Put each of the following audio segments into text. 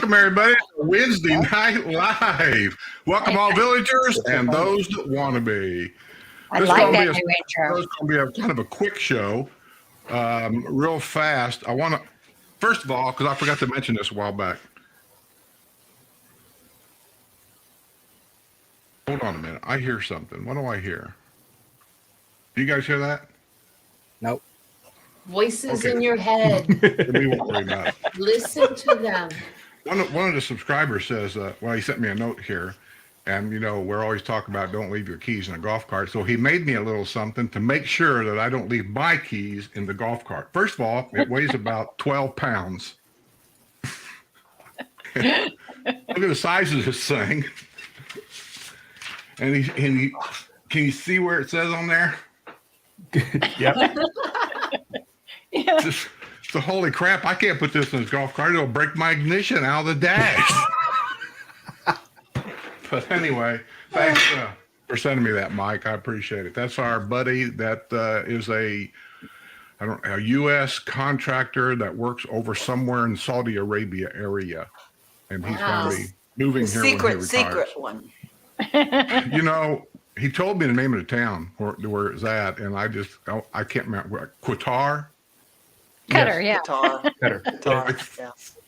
Welcome, everybody, to Wednesday Night Live. Welcome, all villagers and those that want to be. I like that new intro. This is going to be a kind of a quick show, real fast. I want to, first of all, because I forgot to mention this a while back. Hold on a minute. I hear something. What do I hear? Do you guys hear that? Nope. Voices in your head. We won't worry about it. Listen to them. One of the subscribers says, well, he sent me a note here, and you know, we're always talking about don't leave your keys in a golf cart. So he made me a little something to make sure that I don't leave my keys in the golf cart. First of all, it weighs about 12 pounds. Look at the size of this thing. And he can you see where it says on there? Yep. Yeah. So holy crap, I can't put this in this golf cart. It'll break my ignition out of the dash. But anyway, thanks for sending me that, Mike. I appreciate it. That's our buddy that is a U.S. contractor that works over somewhere in Saudi Arabia area. And he's going to be moving here when he retires. Secret one. You know, he told me the name of the town where it's at, and I can't remember. Qatar? Qatar, yeah. Qatar. I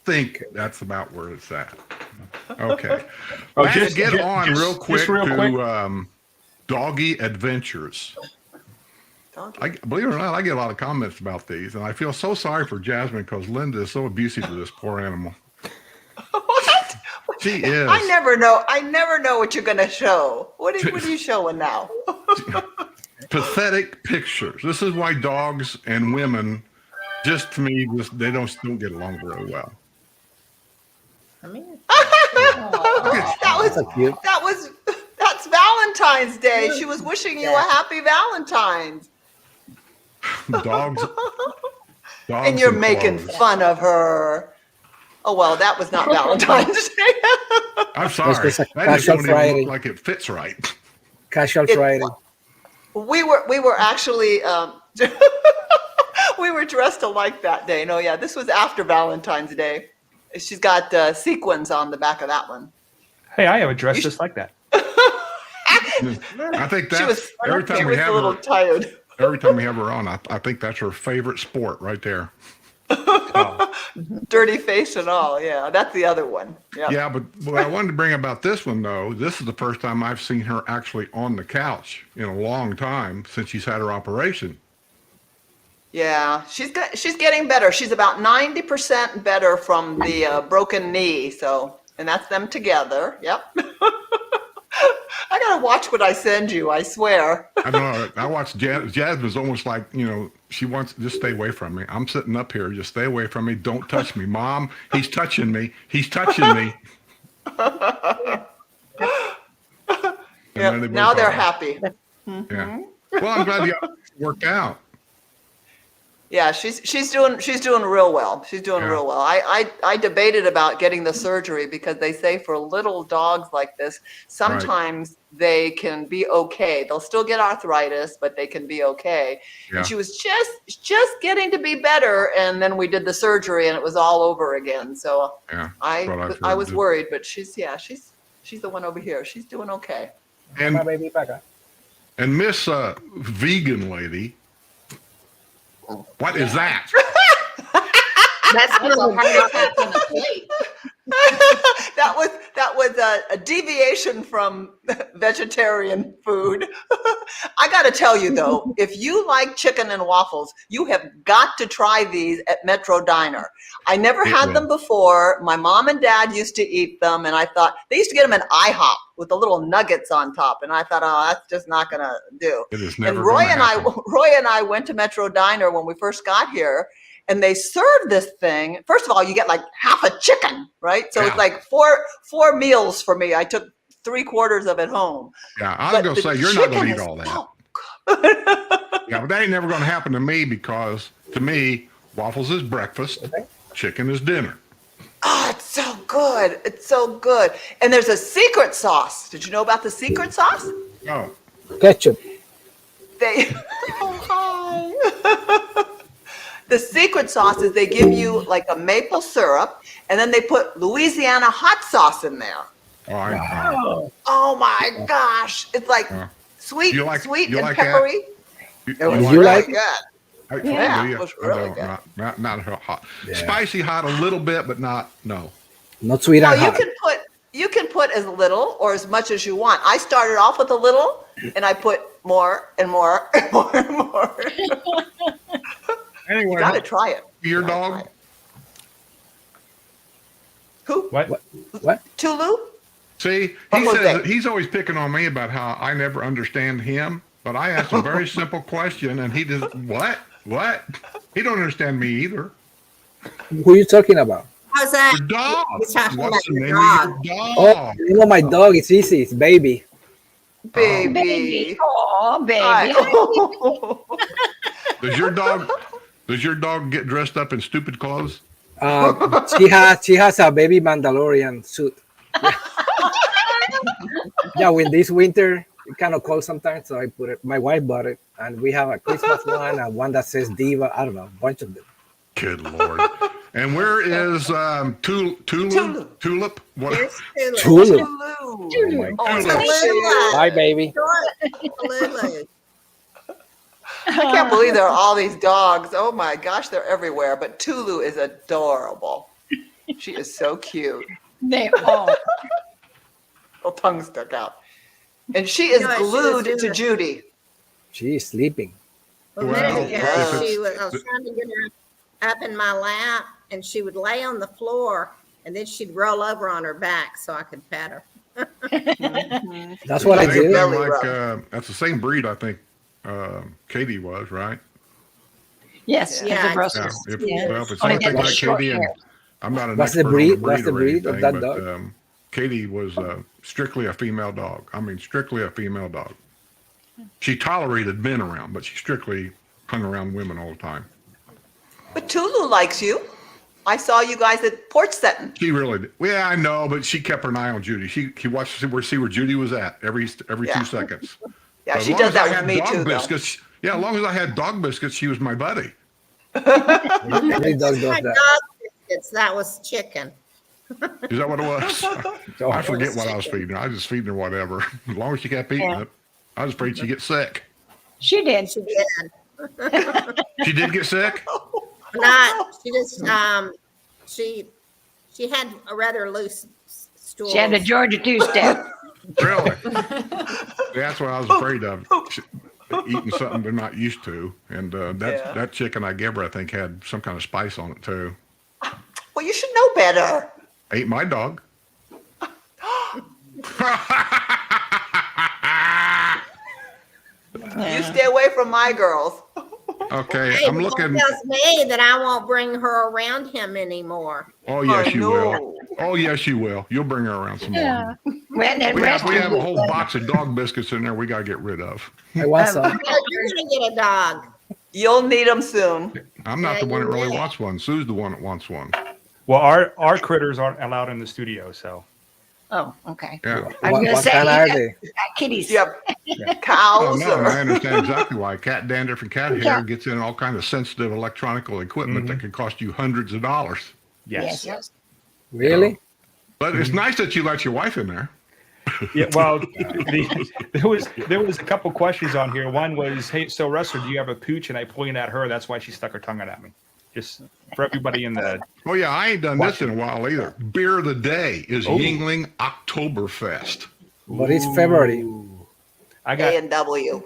think that's about where it's at. Okay. Let's get on real quick to Doggy Adventures. Believe it or not, I get a lot of comments about these, and I feel so sorry for Jasmine because Linda is so abusive to this poor animal. What? She is. I never know what you're going to show. What are you showing now? Pathetic pictures. This is why dogs and women, just to me, they don't get along very well. I mean, that's Valentine's Day. She was wishing you a happy Valentine's. Dogs and you're making fun of her. Oh, well, that was not Valentine's Day. I'm sorry. That just don't even look like it fits right. Casual Friday. We were actually, we were dressed alike that day. No, yeah, this was after Valentine's Day. She's got sequins on the back of that one. Hey, I have a dress just like that. I think that's every time we have her. Tired. Every time we have her on, I think that's her favorite sport right there. Oh. Dirty face and all. Yeah, that's the other one. Yep. Yeah, but what I wanted to bring about this one though, this is the first time I've seen her actually on the couch in a long time since she's had her operation. Yeah, she's getting better. She's about 90% better from the broken knee. So, and that's them together. Yep. I gotta watch what I send you. I swear. I don't know. I watched Jasmine's almost like, you know, she wants to just stay away from me. I'm sitting up here, just stay away from me. Don't touch me, Mom. He's touching me. He's touching me. Yep. Now they're happy. Yeah. Well, I'm glad you got it worked out. Yeah, she's doing real well. She's doing real well. I debated about getting the surgery because they say for little dogs like this, sometimes they can be okay. They'll still get arthritis, but they can be okay. Yeah. And she was just getting to be better, and then we did the surgery, and it was all over again. So I was worried, but she's the one over here. She's doing okay. And Miss Vegan Lady. What is that? That's a heart attack on a plate. That was a deviation from vegetarian food. I got to tell you though, if you like chicken and waffles, you have got to try these at Metro Diner. I never had them before. My mom and dad used to eat them, and I thought they used to get them in IHOP with the little nuggets on top, and I thought, oh, that's just not gonna do. It is never. And Roy and I went to Metro Diner when we first got here. And they serve this thing. First of all, you get like half a chicken, right? So it's like four meals for me. I took 3/4 of it home. Yeah, I was going to say, you're not going to eat all that. Yeah, but that ain't never going to happen to me because to me, waffles is breakfast, chicken is dinner. Oh, it's so good. It's so good. And there's a secret sauce. Did you know about the secret sauce? Oh. Ketchup. Oh, hi. The secret sauce is they give you like a maple syrup, and then they put Louisiana hot sauce in there. Oh, I, Oh my gosh. It's like sweet, You like- sweet you and like that? peppery. you It was like really like it? good. Yeah, it was really good. Not hot. Yeah. Spicy hot a little bit, but no. Not sweet No, and hot. you can put as little or as much as you want. I started off with a little, and I put more and more and more and more. Anyway, You got to try it. your Gotta try dog. it. Who? What? Tulu? See, What he was says that? he's always picking on me about how I never understand him. But I asked a very simple question, and he just what? He don't understand me either. Who are you talking about? How's that? Your dog. You're talking What's the about name your of your dog? Oh, the name of my dog is easy. It's Baby. Baby. Baby. Oh, baby. Does your dog get dressed up in stupid clothes? She has a baby Mandalorian suit. Yeah, when this winter it's kind of cold sometimes, so I put it. My wife bought it, and we have a Christmas one and one that says Diva. I don't know, a bunch of them. Good Lord. And where is Tulip? What? Here's Tulu. Tulu. Oh my Oh, Tulu. shit. Bye, baby. Lulu. I can't believe there are all these dogs. Oh my gosh, they're everywhere. But Tulu is adorable. She is so cute. They all. Her tongue stuck out. And she is You know, she was glued doing to it. Judy. She is sleeping. A Well, minute if ago, it's- I was trying to get her up in my lap, and she would lay on the floor, and then she'd roll over on her back so I could pet her. That's what I Same do. thing Belly that's the same breed I think Katie was, right? Yes, Yeah, the Brussels. If, Yeah. well, if it's Only anything got like short Katie, and hair. I'm not an What's the expert on breed? What's the or breed of anything, that but, dog? Katie was strictly a female dog. I mean, strictly a female dog. She tolerated men around, but she strictly hung around women all the time. But Tulu likes you. I saw you guys at porch setting. She really did. Yeah, I know, but she kept her eye on Judy. She watched to see where Judy was at every Yeah. 2 seconds. Yeah, As she long does as that I with had me dog too, though. biscuits, yeah, as long as I had dog biscuits, she was my buddy. Every dog does My that. dog biscuits, that was chicken. Is that what it was? Oh, I forget what I was feeding her. I was just feeding her whatever. As long as she kept eating Yeah. it. I was afraid she'd get sick. She did. She did. She did get sick? Not, she just, she had a rather loose stool. She had a Georgia two-step. Really? That's what I was afraid of. Eating something they're not used to. And that chicken I gave her, I think, had some kind of spice on it, too. Well, you should know better. Ate my dog. You stay away from my girls. Okay, Hey, I'm but looking. that tells me that I won't bring her around him anymore. Oh, yes, Oh, you no. will. Oh, yes, you will. You'll bring her around some more. Yeah. We had that We have restaurant. a whole box of dog biscuits in there we got to get rid of. I want some. You're gonna get a dog. You'll need them soon. I'm not Yeah, the one that you really will. wants one. Sue's the one that wants one. Well, our critters aren't allowed in the studio, so Oh, okay. Yeah. I was What, gonna what say, kind you are got- they? kitties. Yep. Oh, Cows. no, or- I understand exactly why. Cat dandruff and cat hair Yeah. gets in all kinds of sensitive electronical equipment that can cost you hundreds of dollars. Yes, yes. yes. Really? But it's nice that you let your wife in there. Yeah. Well, there was a couple questions on here. One was, "Hey, so Russell, do you have a pooch?" And I pointed at her. That's why she stuck her tongue out at me. Just for everybody in the. Oh, yeah, I ain't done this in a while either. Beer of the day is Yingling Oktoberfest. But it's February. I got A&W.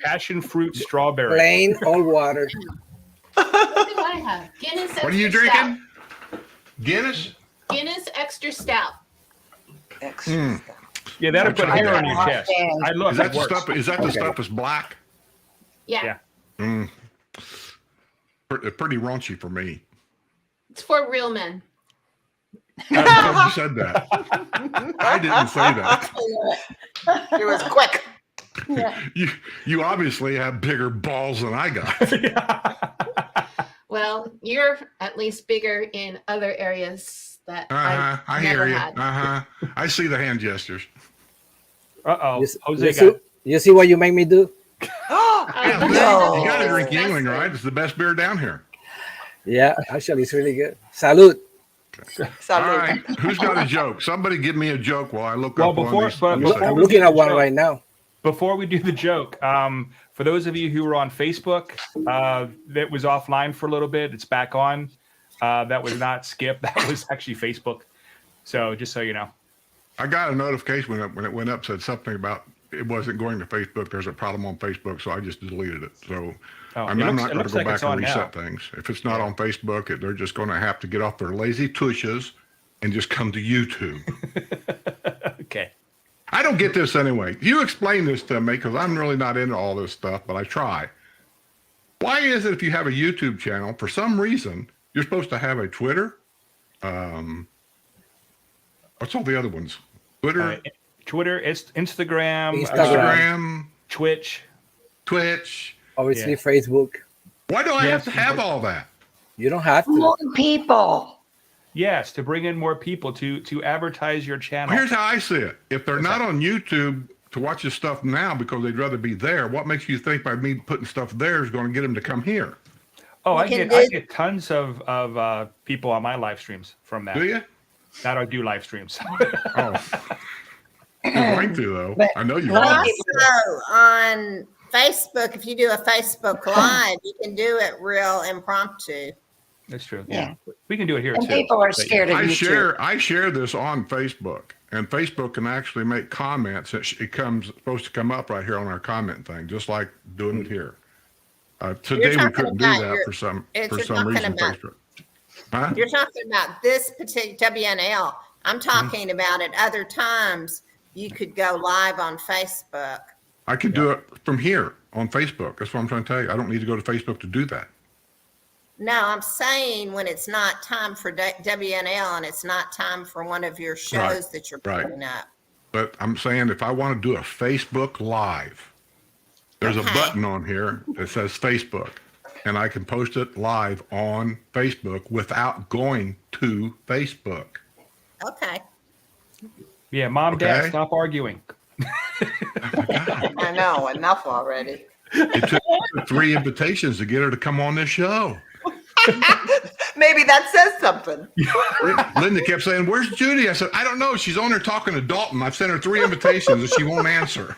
passion fruit strawberry. Plain old water. What do I have? Guinness What are you Extra drinking? Guinness? Stout. Guinness Extra Stout. Excellent. Yeah, that'll put tried hair that. on your chest. I look. Is that It the works. stuff? Is that the Okay. stuff that's black? Yeah. Yeah. Pretty raunchy for me. It's for real men. You said that. I didn't say that. It was quick. You obviously have bigger balls than I got. Well, you're at least bigger in other areas that I I've hear never you. had. I see the hand gestures. Uh-oh. Oh, Jose got Oh, you see what you make me do? Yeah, No. you got to drink Yingling, right? It's the best beer down here. Yeah, actually, it's really good. Salud. All Salud. right, who's got a joke? Somebody give me a joke while I look Well, up one before- of these. but Let me before see. I'm we looking do at the one joke. right now. Before we do the joke, for those of you who were on Facebook, that was offline for a little bit. It's back on. That was not Skip. That was actually Facebook. So just so you know. I got a notification when it went up, said something about it wasn't going to Facebook. There's a problem on Facebook, so I just deleted it. So I'm not going to go back and reset things. If it's not on Facebook, they're just going to have to get off their lazy tushes and just come to YouTube. Okay. I don't get this anyway. You explain this to me because I'm really not into all this stuff, but I try. Why is it if you have a YouTube channel, for some reason, you're supposed to have a Twitter? What's all the other ones? Twitter, Instagram, Twitch. Obviously, Facebook. Why do I have to have all that? You don't have to. More people. Yes, to bring in more people to advertise your channel. Here's how I see it. If they're not on YouTube to watch this stuff now because they'd rather be there, what makes you think by me putting stuff there is going to get them to come here? Oh, I get tons of people on my live streams from that. Do you? That I do live streams. Oh. You're going to, though. I know you are. Also on Facebook, if you do a Facebook Live, you can do it real impromptu. That's true. Yeah. We can do it here And too. people are scared of YouTube. I share this on Facebook, and Facebook can actually make comments. It supposed to come up right here on our comment thing, just like doing it here. Today we couldn't do that for some reason. Facebook. Huh? You're talking about this particular WNL. I'm talking about at other times you could go live on Facebook. I could do it from here on Facebook. That's what I'm trying to tell you. I don't need to go to Facebook to do that. No, I'm saying when it's not time for WNL and it's not time for one of your shows that you're putting up. But I'm saying if I want to do a Facebook Live, there's a button on here that says Facebook, and I can post it live on Facebook without going to Facebook. Okay. Yeah, Mom, Dad, stop arguing. I know, enough already. It took 3 invitations to get her to come on this show. Maybe that says something. Linda kept saying, "Where's Judy?" I said, "I don't know. She's on there talking to Dalton. I've sent her 3 invitations and she won't answer."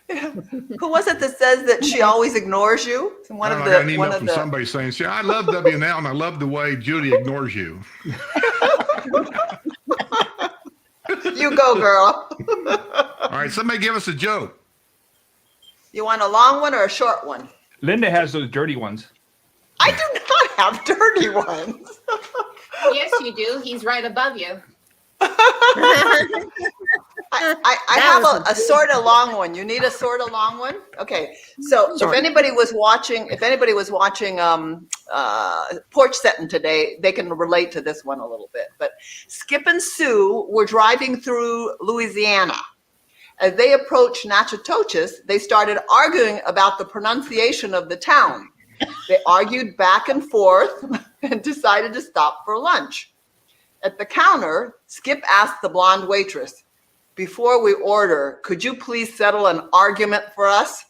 Who was it that says that she always ignores you? I got an email from somebody saying, "See, I love WNL and I love the way Judy ignores you." You go, girl. All right, somebody give us a joke. You want a long one or a short one? Linda has those dirty ones. I do not have dirty ones. Yes, you do. He's right above you. I have a sort of long one. You need a sort of long one? Okay. So if anybody was watching Porch Setting today, they can relate to this one a little bit. But Skip and Sue were driving through Louisiana. As they approached Natchitoches, they started arguing about the pronunciation of the town. They argued back and forth and decided to stop for lunch. At the counter, Skip asked the blonde waitress, "Before we order, could you please settle an argument for us?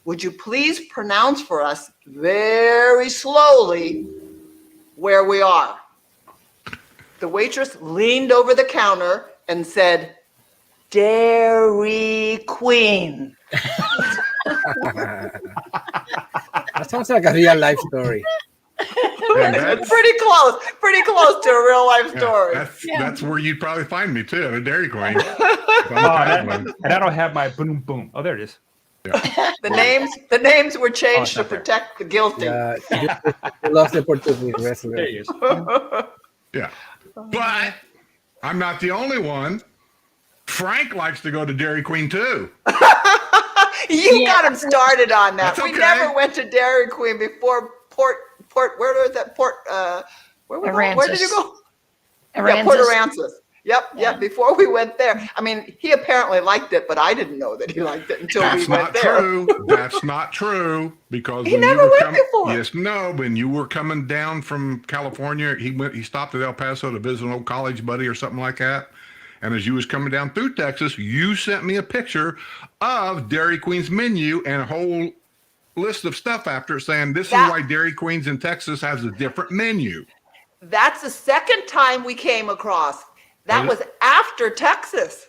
Would you please pronounce for us very slowly where we are?" The waitress leaned over the counter and said, "Dairy Queen." That sounds like a real life story. It's pretty close to a real life story. That's where you'd probably find me too, at a Dairy Queen. And I don't have my boom boom. Oh, there it is. Yeah. The names were changed to protect the guilty. Yeah, he loves the Portuguese wrestler. There he is. Yeah. But I'm not the only one. Frank likes to go to Dairy Queen too. You got him started on that. That's We okay. never went to Dairy Queen before Port. Where was that? Where did you go? Yeah, Port Aransas. Yep. Before we went there, I mean, he apparently liked it, but I didn't know that he liked it until we went there. That's not true. Because He never went before. Yes, no. When you were coming down from California, he stopped at El Paso to visit an old college buddy or something like that. And as you was coming down through Texas, you sent me a picture of Dairy Queen's menu and a whole list of stuff after it saying this is why Dairy Queen's in Texas has a different menu. That's the second time we came across. That was after Texas.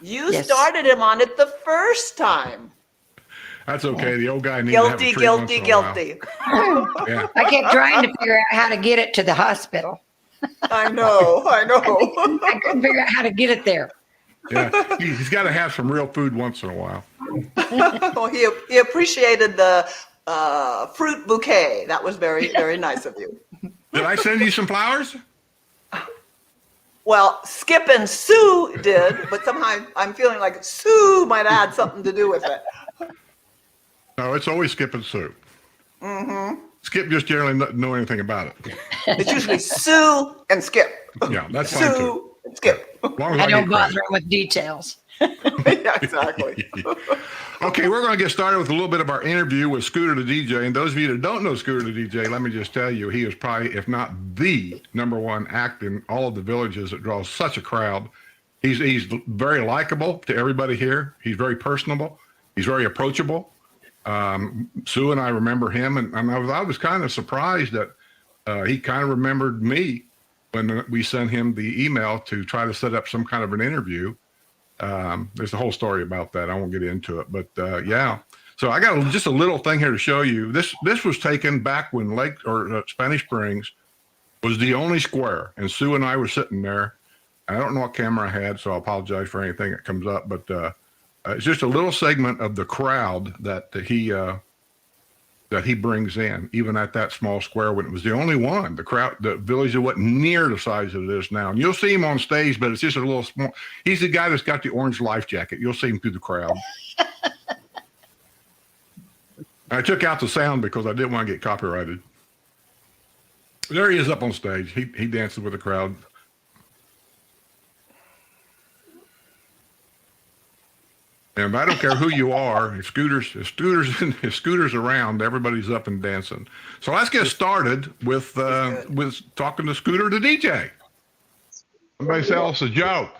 You started him on it the first time. That's okay. The old guy needs guilty, to have a guilty, guilty. Yeah. I kept trying to figure out how to get it to the hospital. I know. I couldn't figure out how to get it there. Yeah, he's got to have some real food once in a while. Well, he appreciated the fruit bouquet. That was very, very nice of you. Did I send you some flowers? Well, Skip and Sue did, but somehow I'm feeling like Sue might have had something to do with it. No, it's always Skip and Sue. Mm-hmm. Skip just generally doesn't know anything about it. It's usually Sue and Skip. Yeah, that's fine too. Sue and Skip. I don't bother him with details. Yeah, exactly. Okay, we're going to get started with a little bit of our interview with Scooter the DJ. And those of you that don't know Scooter the DJ, let me just tell you, he is probably, if not the #1 act in all of the villages that draws such a crowd. He's very likable to everybody here. He's very personable. He's very approachable. Sue and I remember him, and I was kind of surprised that he kind of remembered me when we sent him the email to try to set up some kind of an interview. There's a whole story about that. I won't get into it, but yeah. So I got just a little thing here to show you. This was taken back when Spanish Springs was the only square, and Sue and I were sitting there. I don't know what camera I had, so I apologize for anything that comes up, but it's just a little segment of the crowd that he brings in, even at that small square when it was the only one. The village wasn't near the size that it is now. And you'll see him on stage, but it's just a little small. He's the guy that's got the orange life jacket. You'll see him through the crowd. I took out the sound because I didn't want to get copyrighted. There he is up on stage. He dances with the crowd. And I don't care who you are, if Scooter's around, everybody's up and dancing. So let's get started with talking to Scooter the DJ. Somebody tell us a joke.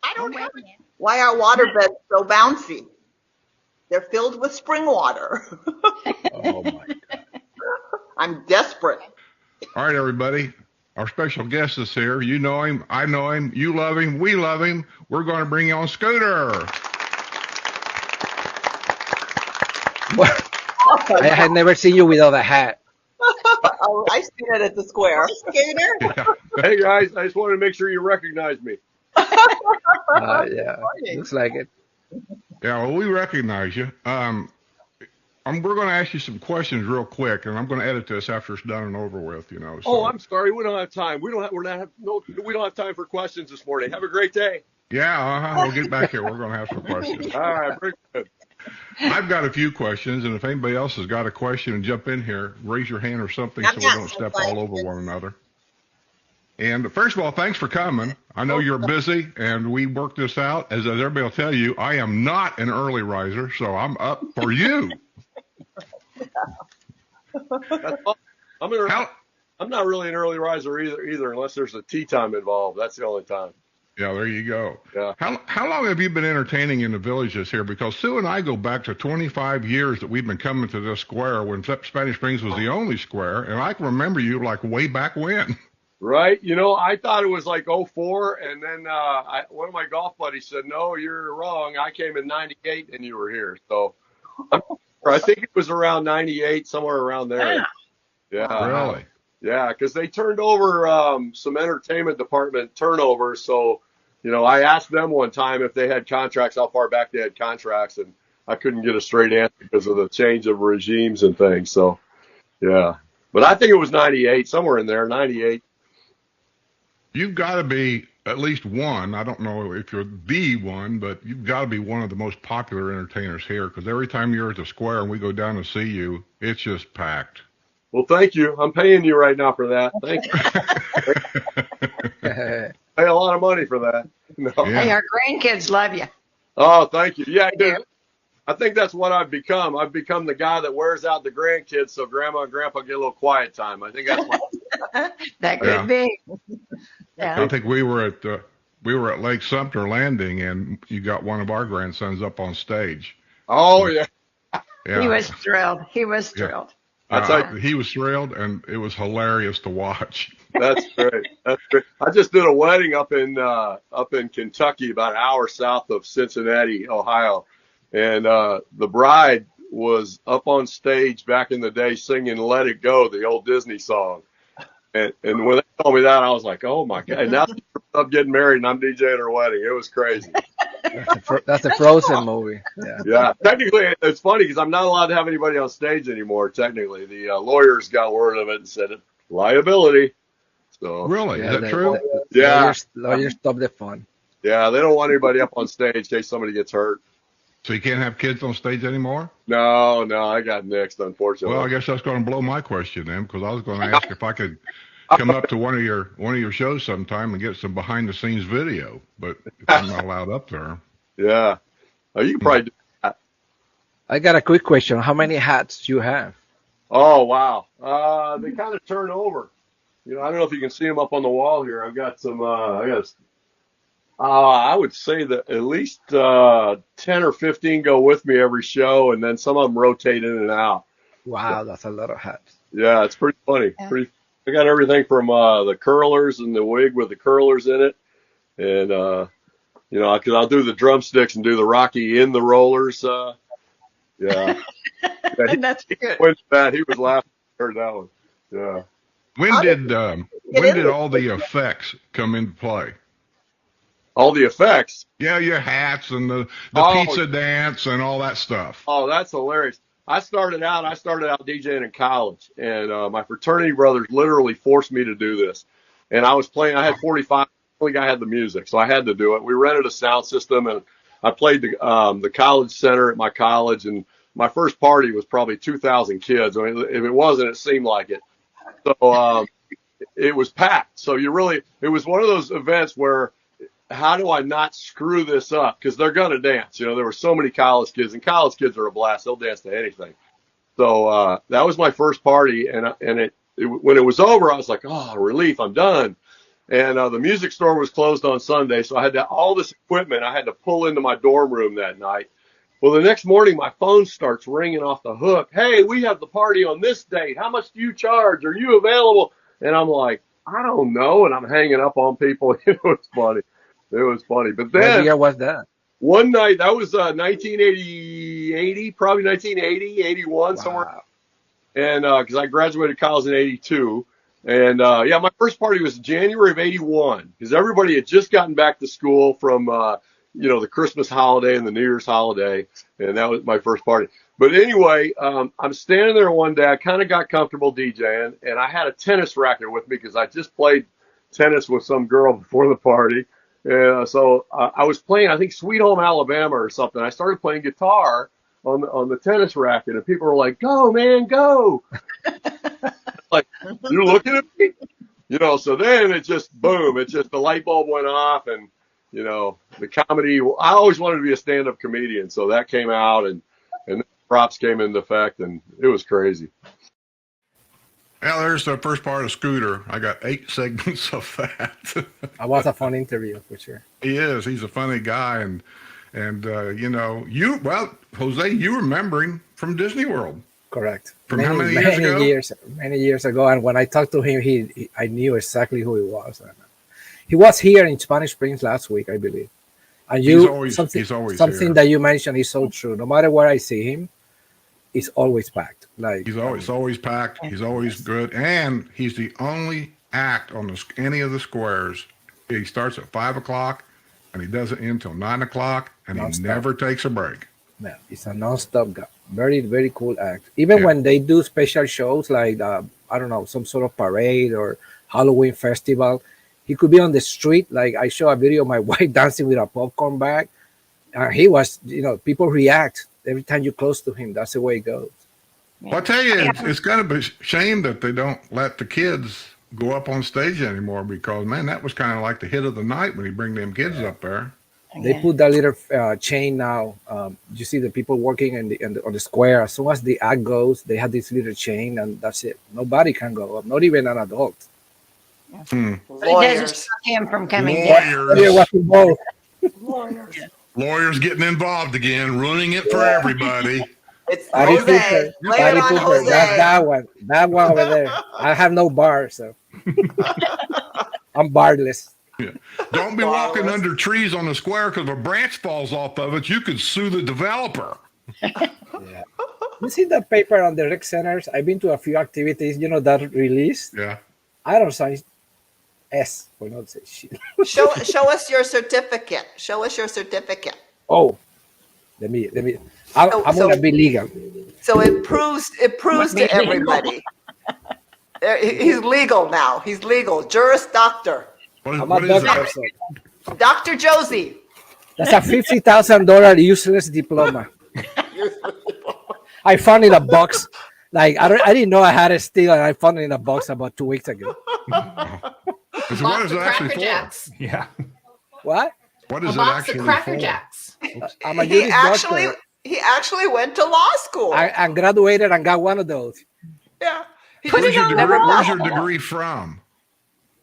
I don't have it. Why are waterbeds so bouncy? They're filled with spring water. Oh my God. I'm desperate. All right, everybody. Our special guest is here. You know him. I know him. You love him. We love him. We're going to bring on Scooter. I had never seen you without a hat. Oh, I've seen it at the square. Scooter? Yeah. Hey guys, I just wanted to make sure you recognize me. Yeah, looks like it. Yeah, well, we recognize you. We're going to ask you some questions real quick, and I'm going to edit this after it's done and over with. You know. So. Oh, I'm sorry, we don't have time. We don't have time for questions this morning. Have a great day. Yeah, we'll get back here. We're going to have some questions. All right, very good. I've got a few questions, and if anybody else has got a question and jump in here, raise your hand or something so we don't step all over one another. And first of all, thanks for coming. I know you're busy, and we worked this out. As everybody will tell you, I am not an early riser, so I'm up for you. I'm not really an early riser either, unless there's a tea time involved. That's the only time. Yeah, there you go. Yeah. How long have you been entertaining in the villages here? Because Sue and I go back to 25 years that we've been coming to this square when Spanish Springs was the only square, and I can remember you like way back when. Right. You know, I thought it was like 04, and then one of my golf buddies said, no, you're wrong. I came in 98 and you were here. So I think it was around 98, somewhere around there. Yeah. Really? Yeah, because they turned over some entertainment department turnover. So, you know, I asked them one time if they had contracts, how far back they had contracts, and I couldn't get a straight answer because of the change of regimes and things. So, yeah. But I think it was 98, somewhere in there, 98. You've got to be at least one. I don't know if you're the one, but you've got to be one of the most popular entertainers here because every time you're at the square and we go down to see you, it's just packed. Well, thank you. I'm paying you right now for that. Thank you. Pay a lot of money for that. No. Yeah. Hey, our grandkids love you. Oh, thank you. Yeah, I think that's what I've become. I've become the guy that wears out the grandkids so grandma and grandpa get a little quiet time. I think that's what That could be. I think we were at we were at Lake Sumter Landing, and you got one of our grandsons up on stage. Oh yeah. Yeah. He was thrilled. He was Yeah. thrilled. He was thrilled, and it was hilarious to watch. That's great. That's great. I just did a wedding up in Kentucky, about an hour south of Cincinnati, Ohio, and the bride was up on stage back in the day singing "Let It Go," the old Disney song. And when they told me that, I was like, "Oh my god!" And now she's up getting married, and I'm DJing her wedding. It was crazy. That's a Frozen movie. Yeah. Yeah, technically it's funny because I'm not allowed to have anybody on stage anymore. Technically, the lawyers got word of it and said liability. So Really, is that true? Yeah, Lawyers stop the fun. Yeah, they don't want anybody up on stage in case somebody gets hurt. So you can't have kids on stage anymore? No, I got nixed, unfortunately. Well, I guess that's going to blow my question then, because I was going to ask if I could come up to one of your shows sometime and get some behind the scenes video, but if I'm not allowed up there. Yeah, you can probably do that. I got a quick question. How many hats do you have? Oh wow, they kind of turn over. I don't know if you can see them up on the wall here. I've got some. I would say that at least 10 or 15 go with me every show, and then some of them rotate in and out. Wow, that's a lot of hats. Yeah, it's pretty funny. Yeah. I got everything from the curlers and the wig with the curlers in it, and because I'll do the drumsticks and do the Rocky in the rollers. Yeah, That's good. he was laughing. Heard that one. Yeah. When did all the effects come into play? All the effects. Yeah, your hats and the pizza dance and all that stuff. Oh, that's hilarious. I started out DJing in college, and my fraternity brothers literally forced me to do this. And I was playing. I had 45. The only guy had the music, so I had to do it. We rented a sound system, and I played the college center at my college. And my first party was probably 2,000 kids. I mean, if it wasn't, it seemed like it. So it was packed. So it was one of those events where, how do I not screw this up? Because they're going to dance. There were so many college kids, and college kids are a blast. They'll dance to anything. So that was my first party, and when it was over, I was like, oh, relief, I'm done. And the music store was closed on Sunday, so I had all this equipment I had to pull into my dorm room that night. Well, the next morning, my phone starts ringing off the hook. Hey, we have the party on this date. How much do you charge? Are you available? And I'm like, I don't know. And I'm hanging up on people. It was funny. It was funny. But then, what year was that? One night, that was 1980, probably 1980, 81, somewhere. And because I graduated college in 82. And my first party was January of 81, because everybody had just gotten back to school from, the Christmas holiday and the New Year's holiday. And that was my first party. But anyway, I'm standing there one day. I kind of got comfortable DJing, and I had a tennis racket with me because I just played tennis with some girl before the party. So I was playing, I think, Sweet Home Alabama or something. I started playing guitar on the tennis racket, and people were like, "Go, man, go!" Like, you're looking at me, So then it just boom, the light bulb went off, and the comedy. I always wanted to be a stand-up comedian, so that came out, and then props came into effect, and it was crazy. Yeah, there's the first part of Scooter. I got 8 segments of that. It was a fun interview for sure. He is. He's a funny guy, and Jose, you remember him from Disney World. Correct. From how many years ago? Many years ago. And when I talked to him, I knew exactly who he was. He was here in Spanish Springs last week, I believe. And he's always something here. that you mentioned is so true. No matter where I see him, it's always packed. Like he's always packed. He's always good, and he's the only act on any of the squares. He starts at 5 o'clock, and he doesn't end until 9 o'clock, and he never takes a break. Man, he's a non-stop guy. Very, very cool act. Even when they do special shows like I don't know, some sort of parade or Halloween festival, he could be on the street. Like I show a video of my wife dancing with a popcorn bag. He was, people react every time you're close to him. That's the way it goes. Well, I tell you, it's kind of a shame that they don't let the kids go up on stage anymore, because, man, that was kind of like the hit of the night when you bring them kids up there. They put that little chain now. You see the people working on the square. As soon as the act goes, they have this little chain, and that's it. Nobody can go up, not even an adult. It doesn't Lawyers. stop him from coming down. Yeah, Lawyers. watching both. Lawyers. Lawyers getting involved again, ruining it for everybody. It's Patty Jose. Cooper. Blame it Patty on Cooper. Jose. That's that one. That one over there. I have no bar, so I'm barless. Yeah. Don't be walking under trees on the square because if a branch falls off of it, you could sue the developer. Yeah. You see the paper on the rec centers? I've been to a few activities, that released. Yeah. I don't sign S for not say shit. Show us your certificate. Show us your certificate. Oh, let me. I'm gonna be legal. So it proves to everybody. He's legal now. He's legal. Juris Doctor. I'm a What is doctor, it? so Dr. Josie. that's a $50,000 useless diploma. I found in a box. Like I didn't know I had it still, and I found it in a box about 2 weeks ago. So what is Box it of actually Cracker for? Jacks. Yeah. What? What A is it box actually of Cracker for? Jacks. I'm a He Juris doctor. actually went to law school. I graduated and got one of those. Yeah. He Where's just your, never degree, where's lost. your degree from?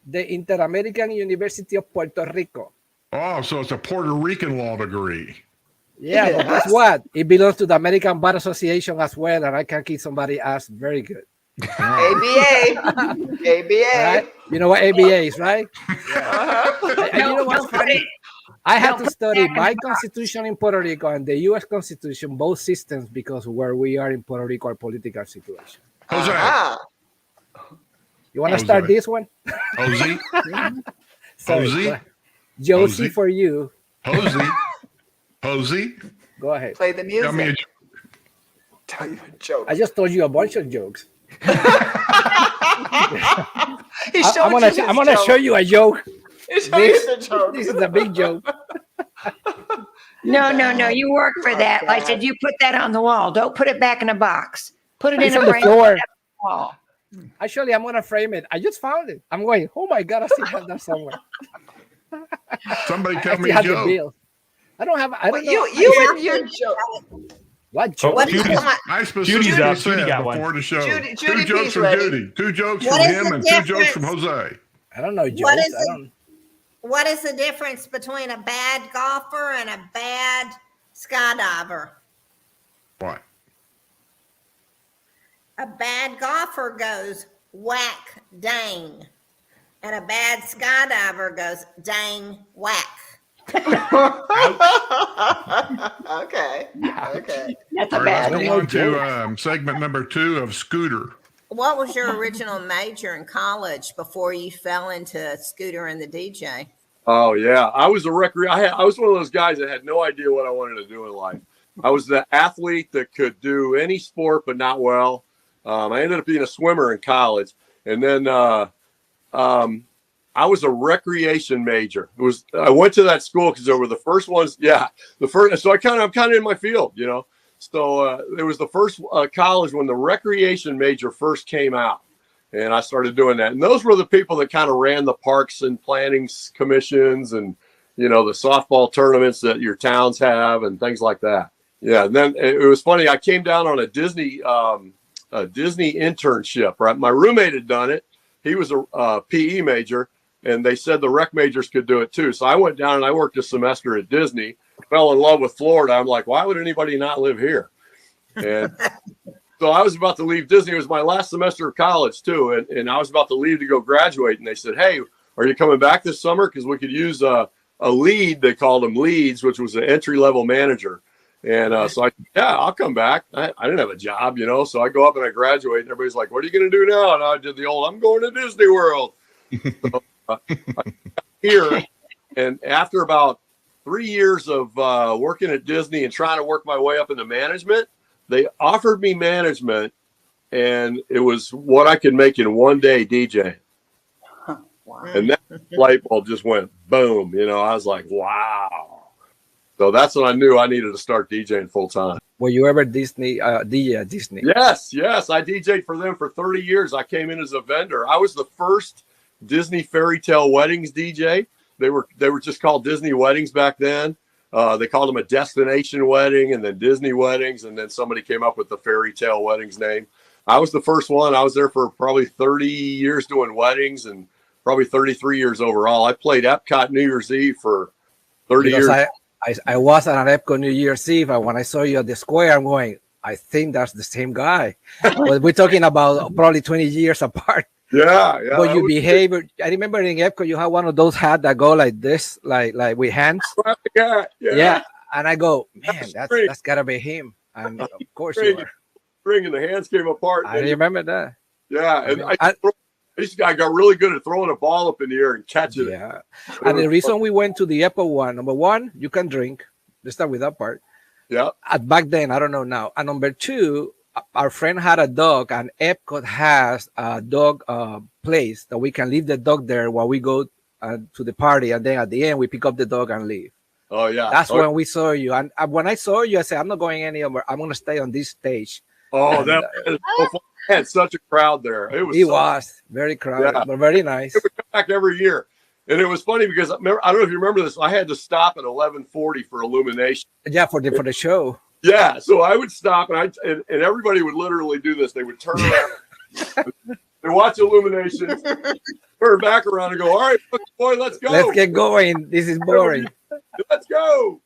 The Inter-American University of Puerto Rico. Oh, so it's a Puerto Rican law degree. Yeah, but guess what? It belongs to the American Bar Association as well, and I can kick somebody's ass very good. ABA. Right? You know what ABA is, right? And you know what's funny? I had to study my constitution in Puerto Rico and the U.S. Constitution, both systems, because where we are in Puerto Rico, our political situation. Jose. Ah. You want to Jose. start this one? Jose. Sorry, Jose? go ahead. Josie Jose? for you. Jose. Jose. Go ahead. Play the music. Tell me a Tell you a joke. I just told you a bunch of jokes. He showed I'm gonna you his show you a joke. He showed you the joke. This is a big joke. No. You work for that. I said, you put that on the wall. Don't put it back in a box. Put it It's in on a the frame floor. on the wall. Actually, I'm gonna frame it. I just found it. I'm going, oh my god, I still have that somewhere. Somebody I tell me still a have the joke. bill. I don't know. You and your joke. What joke? What Judy's- come on. I specifically Judy's up. said Judy got before one. the show. Judy Two jokes P's from ready. Judy. Two jokes What from is him the and two jokes from difference? Jose. I don't know jokes. What is I it? don't. What is the difference between a bad golfer and a bad skydiver? What? A bad golfer goes whack dang, and a bad skydiver goes dang whack. Okay. That's All a right, bad let's one. go on to segment number 2 of Scooter. What was your original major in college before you fell into Scooter and the DJ? Oh yeah, I was a I was one of those guys that had no idea what I wanted to do in life. I was the athlete that could do any sport but not well. I ended up being a swimmer in college, and then I was a recreation major. I went to that school because they were the first ones. Yeah, the first. So I'm kind of in my field, So it was the first college when the recreation major first came out, and I started doing that. And those were the people that kind of ran the parks and planning commissions, and the softball tournaments that your towns have and things like that. Yeah, and then it was funny. I came down on a Disney internship. Right, my roommate had done it. He was a PE major, and they said the rec majors could do it too. So I went down and I worked a semester at Disney. Fell in love with Florida. I'm like, why would anybody not live here? And so I was about to leave Disney. It was my last semester of college too, and I was about to leave to go graduate. And they said, "Hey, are you coming back this summer? Because we could use a lead." They called them leads, which was an entry-level manager. And so I'll come back. I didn't have a job, so I go up and I graduate, and everybody's like, "What are you going to do now?" And I did the old, "I'm going to Disney World." So, I got here, and after about 3 years of working at Disney and trying to work my way up into management, they offered me management, and it was what I could make in one day DJing. Wow. And that light bulb just went boom. I was like, wow. So that's when I knew I needed to start DJing full time. Were you ever Disney DJ at Disney? Yes. I DJ'd for them for 30 years. I came in as a vendor. I was the first Disney fairy tale weddings DJ. They were just called Disney weddings back then. They called them a destination wedding and then Disney weddings. And then somebody came up with the fairy tale weddings name. I was the first one. I was there for probably 30 years doing weddings and probably 33 years overall. I played Epcot New Year's Eve for 30 years. I was at an Epcot New Year's Eve, and when I saw you at the square, I'm going, I think that's the same guy. But we're talking about probably 20 years apart. Yeah. But your behavior, I remember in Epcot, you had one of those hats that go like this, like with hands. Yeah. And I go, man, that's gotta be him. And of course you are. Ring and the hands came apart. I remember that. Yeah, and I got really good at throwing a ball up in the air and catching it. Yeah, and the reason we went to the Epcot one, number one, you can drink. Let's start with that part. Yeah. Back then, I don't know now. And number two, our friend had a dog, and Epcot has a dog place that we can leave the dog there while we go to the party, and then at the end we pick up the dog and leave. Oh yeah, that's when we saw you. And when I saw you, I said, I'm not going anywhere. I'm gonna stay on this stage. Oh, and, that was so fun. I had such a crowd there. It was very crowded, but very nice. It would come back every year. And it was funny because I don't know if you remember this. I had to stop at 11:40 for illumination. Yeah, for the show. Yeah, so I would stop and everybody would literally do this. They would turn around, they watch illumination, turn back around and go, "All right, boy, let's go. Let's get going. This is boring. Let's go."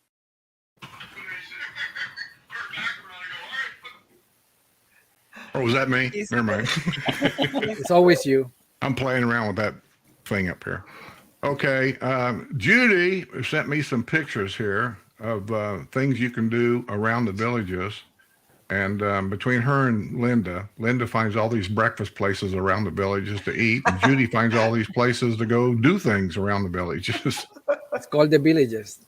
Oh, was that me? Never mind. It's always you. I'm playing around with that thing up here. Okay, Judy sent me some pictures here of things you can do around the villages. And between her and Linda finds all these breakfast places around the villages to eat. And Judy finds all these places to go do things around the villages. It's called the villages.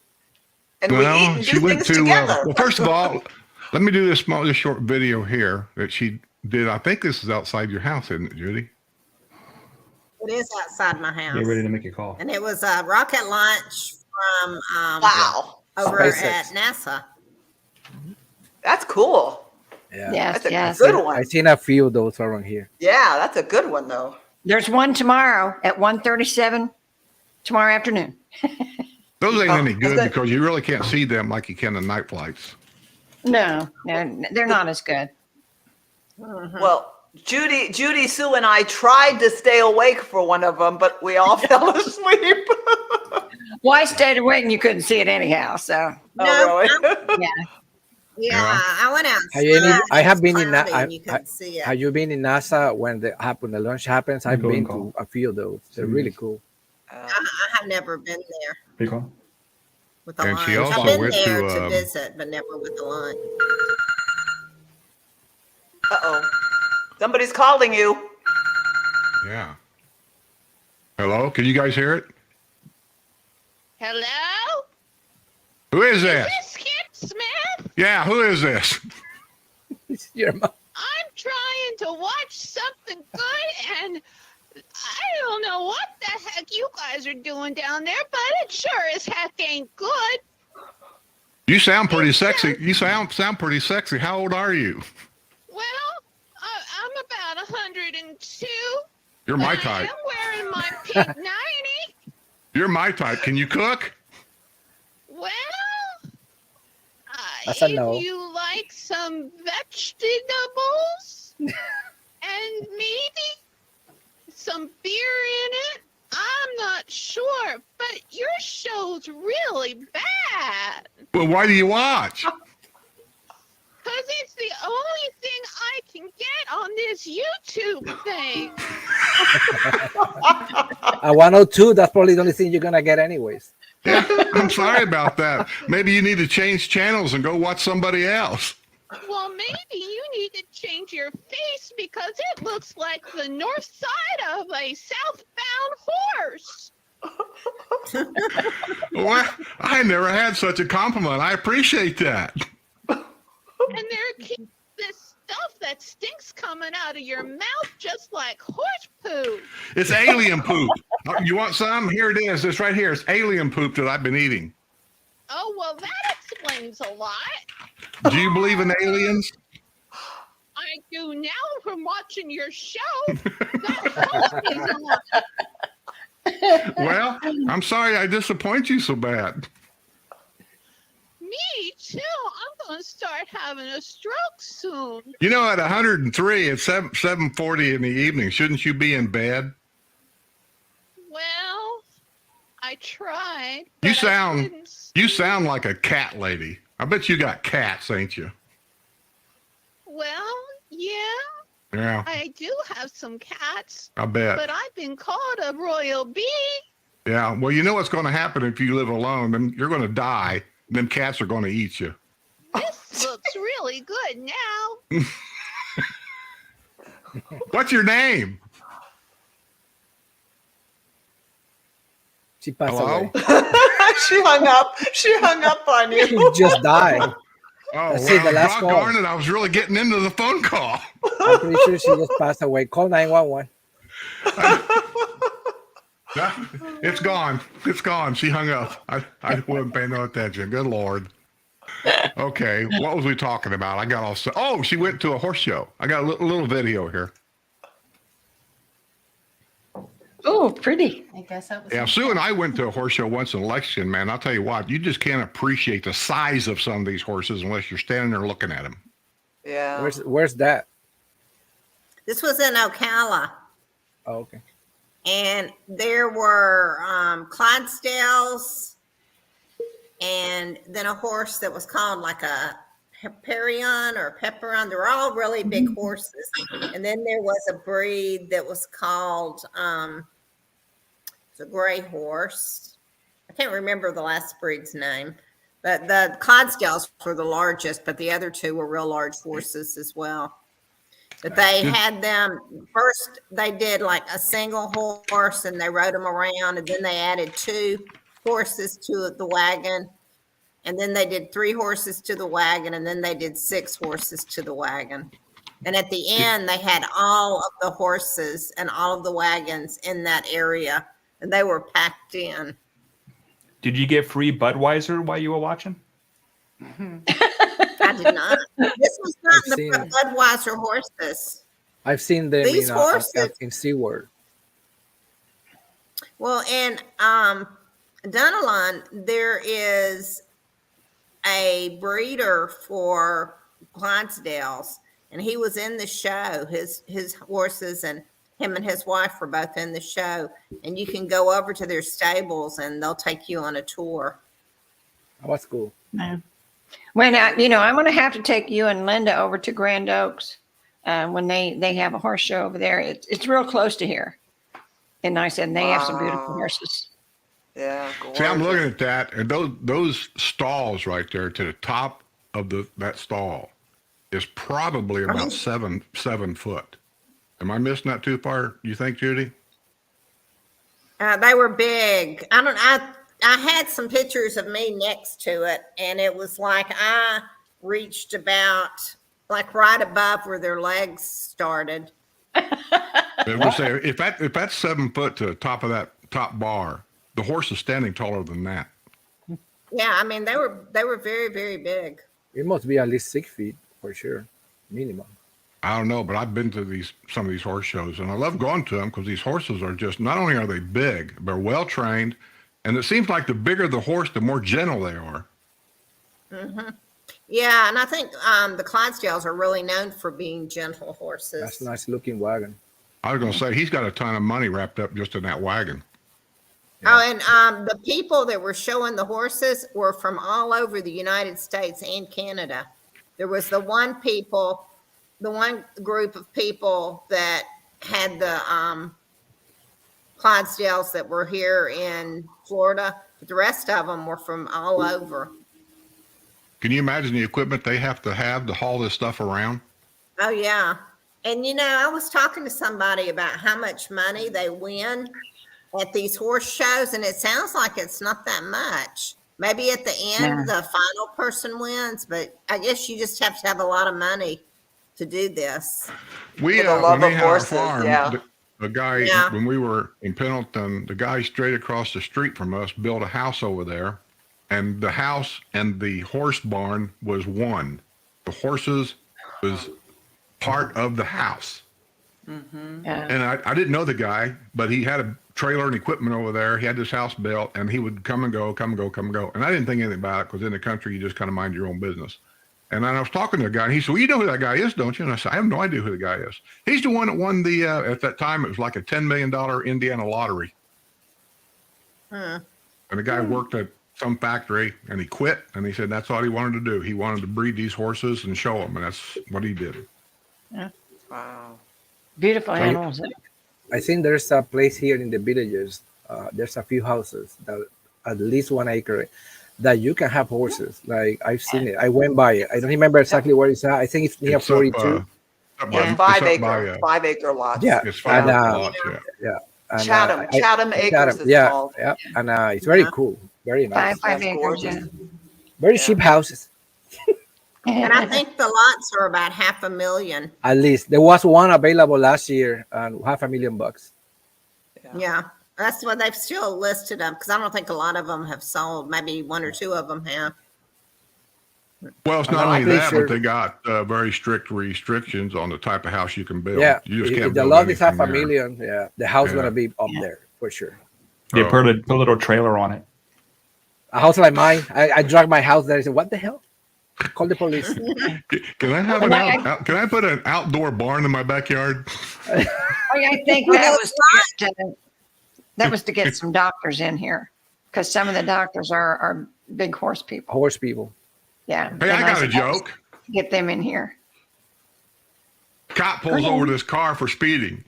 And we eat and do things together. Well, first of all, let me do this short video here that she did. I think this is outside your house, isn't it, Judy? It is outside my house. Get ready to make a call. And it was a rocket launch from over at NASA. That's cool. Yeah, yes, that's a good one. I've seen a few of those around here. Yeah, that's a good one though. There's one tomorrow at 1:37 tomorrow afternoon. Those ain't any good because you really can't see them like you can in night flights. No, they're not as good. Mm-hmm. Well, Judy, Sue, and I tried to stay awake for one of them, but we all fell asleep. Well, I stayed awake and you couldn't see it anyhow. So, Yeah, I went out. I have been in NASA. Have you been in NASA when the launch happens? I've been to a few of those. They're really cool. I have never been there. With the launch. She also I've been went there to to visit, but never with the launch. Uh-oh. Somebody's calling you. Yeah. Hello? Can you guys hear it? Hello? Who is this? Is this Skip Smith? Yeah, who is this? It's your mom. I'm trying to watch something good, and I don't know what the heck you guys are doing down there, but it sure as heck ain't good. You sound pretty sexy. You sound pretty sexy. How old are you? Well, I'm about 102. You're my type. I'm wearing my pink 90. You're my type. Can you cook? Well, That's a no. if you like some vegetables and maybe some beer in it, I'm not sure, but your show's really bad. Well, why do you watch? Because it's the only thing I can get on this YouTube thing. At 102, that's probably the only thing you're gonna get anyways. Yeah, I'm sorry about that. Maybe you need to change channels and go watch somebody else. Well, maybe you need to change your face because it looks like the north side of a southbound horse. Well, I never had such a compliment. I appreciate that. And there keeps this stuff that stinks coming out of your mouth just like horse poo. It's alien poop. You want some? Here it is. It's right here. It's alien poop that I've been eating. Oh, well, that explains a lot. Do you believe in aliens? I do now from watching your show. That horse is on. Well, I'm sorry I disappoint you so bad. Me too. I'm going to start having a stroke soon. You know, at 103, it's 7:40 in the evening. Shouldn't you be in bed? I tried. You but I sound couldn't you see. sound like a cat lady. I bet you got cats, ain't you? Well, yeah, Yeah, I do have some cats, I bet. but I've been called a royal bee. Yeah. Well, you know what's going to happen if you live alone? Then you're going to die. Them cats are going to eat you. This looks really good now. What's your name? She passed Hello? away. She hung up. She hung up on She you. just died. Oh, That's it, the last doggone call. it. I was really getting into the phone call. I'm pretty sure she just passed away. Call 911. It's gone. It's gone. She hung up. I wasn't paying no attention. Good Lord. Okay. What was we talking about? I got all set. Oh, she went to a horse show. I got a little video here. Oh, pretty. I guess that was. Yeah, Sue and I went to a horse show once in Lexington, man. I'll tell you what, you just can't appreciate the size of some of these horses unless you're standing there looking at them. Yeah. Where's that? This was in Ocala. Oh, okay. And there were Clydesdales, and then a horse that was called like a Peperion or Pepperon. They were all really big horses. And then there was a breed that was called it's a gray horse. I can't remember the last breed's name. But the Clydesdales were the largest, but the other two were real large horses as well. But they had them first, they did like a single horse and they rode them around, and then they added 2 horses to the wagon. And then they did 3 horses to the wagon, and then they did 6 horses to the wagon. And at the end, they had all of the horses and all of the wagons in that area, and they were packed in. Did you get free Budweiser while you were watching? I did not. This was not I've the seen- Budweiser horses. I've seen them These horses- in SeaWorld. Well, in Dunalon, there is a breeder for Clydesdales, and he was in the show. His horses and him and his wife were both in the show, and you can go over to their stables and they'll take you on a tour. Oh, that's cool. When I'm going to have to take you and Linda over to Grand Oaks when they have a horse show over there. It's real close to here. And I said, they have some beautiful Wow. horses. Yeah. See, I'm gorgeous. looking at that, and those stalls right there to the top of that stall is probably about 7 foot. Am I missing that too far? You think, Judy? They were big. I had some pictures of me next to it, and it was like I reached about like right above where their legs started. It would say if that's 7 foot to the top of that top bar, the horse is standing taller than that. Yeah, I mean they were very, very big. It must be at least 6 feet for sure, minimum. I don't know, but I've been to some of these horse shows, and I love going to them because these horses are just, not only are they big, they're well trained, and it seems like the bigger the horse, the more gentle they are. Mm-hmm. Yeah, and I think the Clydesdales are really known for being gentle horses. That's a nice looking wagon. I was going to say, he's got a ton of money wrapped up just in that wagon. Oh, and the people that were showing the horses were from all over the United States and Canada. There was the one group of people that had the Clydesdales that were here in Florida, but the rest of them were from all over. Can you imagine the equipment they have to haul this stuff around? Oh, yeah. And, I was talking to somebody about how much money they win at these horse shows, and it sounds like it's not that much. Maybe at the end, the final person wins, but I guess you just have to have a lot of money to do this. For the love when we of had our horses, farm, yeah. the guy, Yeah. when we were in Pendleton, the guy straight across the street from us built a house over there, and the house and the horse barn was one. The horses was part of the house. Yeah. And I didn't know the guy, but he had a trailer and equipment over there. He had this house built, and he would come and go. And I didn't think anything about it because in the country, you just kind of mind your own business. And then I was talking to the guy, and he said, well, you know who that guy is, don't you? And I said, I have no idea who the guy is. He's the one that won the, at that time, it was like a $10 million Indiana lottery. Hmm. And the guy worked at some factory, and he quit. And he said that's all he wanted to do. He wanted to breed these horses and show them, and that's what he did. Yeah. Wow. Beautiful animals. I think there's a place here in the villages. There's a few houses that at least 1 acre that you can have horses. Like I've seen it. I went by it. I don't remember exactly where it's at. I think it's near 42. Yeah, 5 acre lots. Yeah, it's 5 acre lots. Yeah. And, Chatham Acres. It's called. Yeah, and it's very cool. Very nice. 5 acres. Yeah. Very cheap houses. And I think the lots are about $500,000. At least there was one available last year and $500,000. Yeah, that's what they've still listed them because I don't think a lot of them have sold. Maybe 1 or 2 of them have. Well, it's not only that, but they got very strict restrictions on the type of house you can build. Yeah, you just if can't the build lot is anything $500,000. Yeah, the house gonna be up there for sure. They put a little trailer on it. A house like mine, I drag my house there and said, "What the hell? Call the police." Can I have can I put an outdoor barn in my backyard? I think that was to get some doctors in here because some of the doctors are big horse people. Horse people. Yeah. Hey, I got a joke. Get them in here. Cop pulls over this car for speeding.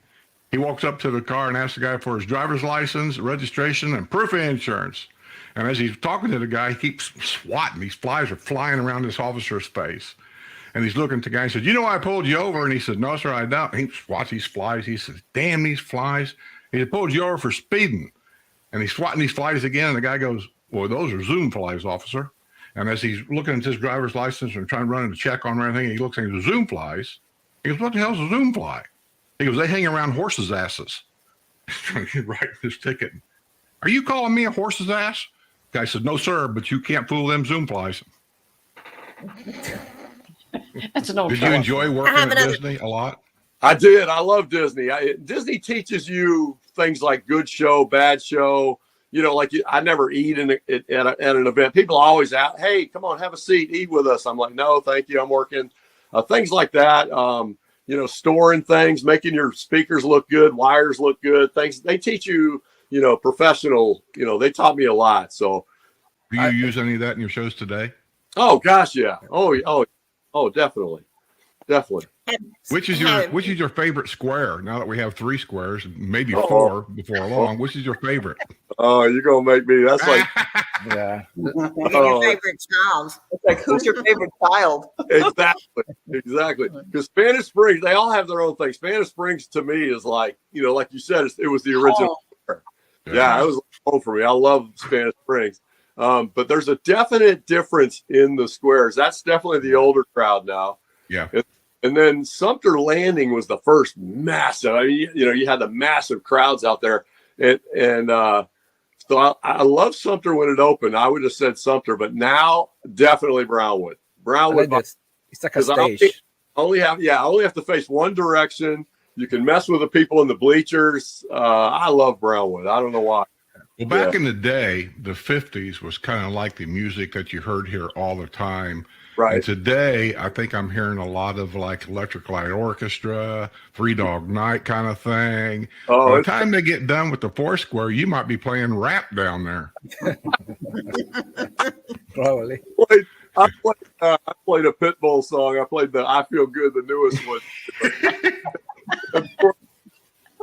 He walks up to the car and asks the guy for his driver's license, registration, and proof of insurance. And as he's talking to the guy, he keeps swatting. These flies are flying around this officer's face. And he's looking at the guy and said, "You know why I pulled you over?" And he said, "No, sir, I don't." He swats these flies. He says, "Damn these flies." He said, "Pulled you over for speeding." And he's swatting these flies again. And the guy goes, "Well, those are Zoom flies, officer." And as he's looking at his driver's license and trying to run a check on everything, he looks at the Zoom flies. He goes, "What the hell's a Zoom fly?" He goes, "They hang around horses' asses." He's trying to write this ticket. "Are you calling me a horse's ass?" The guy said, "No, sir, but you can't fool them Zoom flies." That's an old. Did you enjoy working at Disney a lot? I did. I love Disney. Disney teaches you things like good show, bad show. You know, like I never eat at an event. People always ask, "Hey, come on, have a seat, eat with us." I'm like, "No, thank you, I'm working." Things like that. You know, storing things, making your speakers look good, wires look good. Things they teach you. You know, professional. You know, they taught me a lot. So, do you use any of that in your shows today? Oh gosh, yeah. Oh, definitely. Which is your favorite square? Now that we have 3 squares, maybe 4 before long, which is your favorite? Oh, you're gonna make me. That's like, yeah. Your favorite child. It's like, who's your favorite child? Exactly. Because Spanish Springs, they all have their own thing. Spanish Springs to me is like, you know, like you said, it was the original. Yeah, it was home for me. I love Spanish Springs. But there's a definite difference in the squares. That's definitely the older crowd now. Yeah. And then Sumter Landing was the first massive. I mean, you know, you had the massive crowds out there. So I love Sumter when it opened. I would have said Sumter, but now definitely Brownwood. Brownwood. It's like a stage. I only have to face one direction. You can mess with the people in the bleachers. I love Brownwood. I don't know why. Well, back in the day, the 50s was kind of like the music that you heard here all the time. Right. And today, I think I'm hearing a lot of like Electric Light Orchestra, Three Dog Night kind of thing. By the time they get done with the 4 square, you might be playing rap down there. Probably. I played a Pitbull song. I played the I Feel Good, the newest one.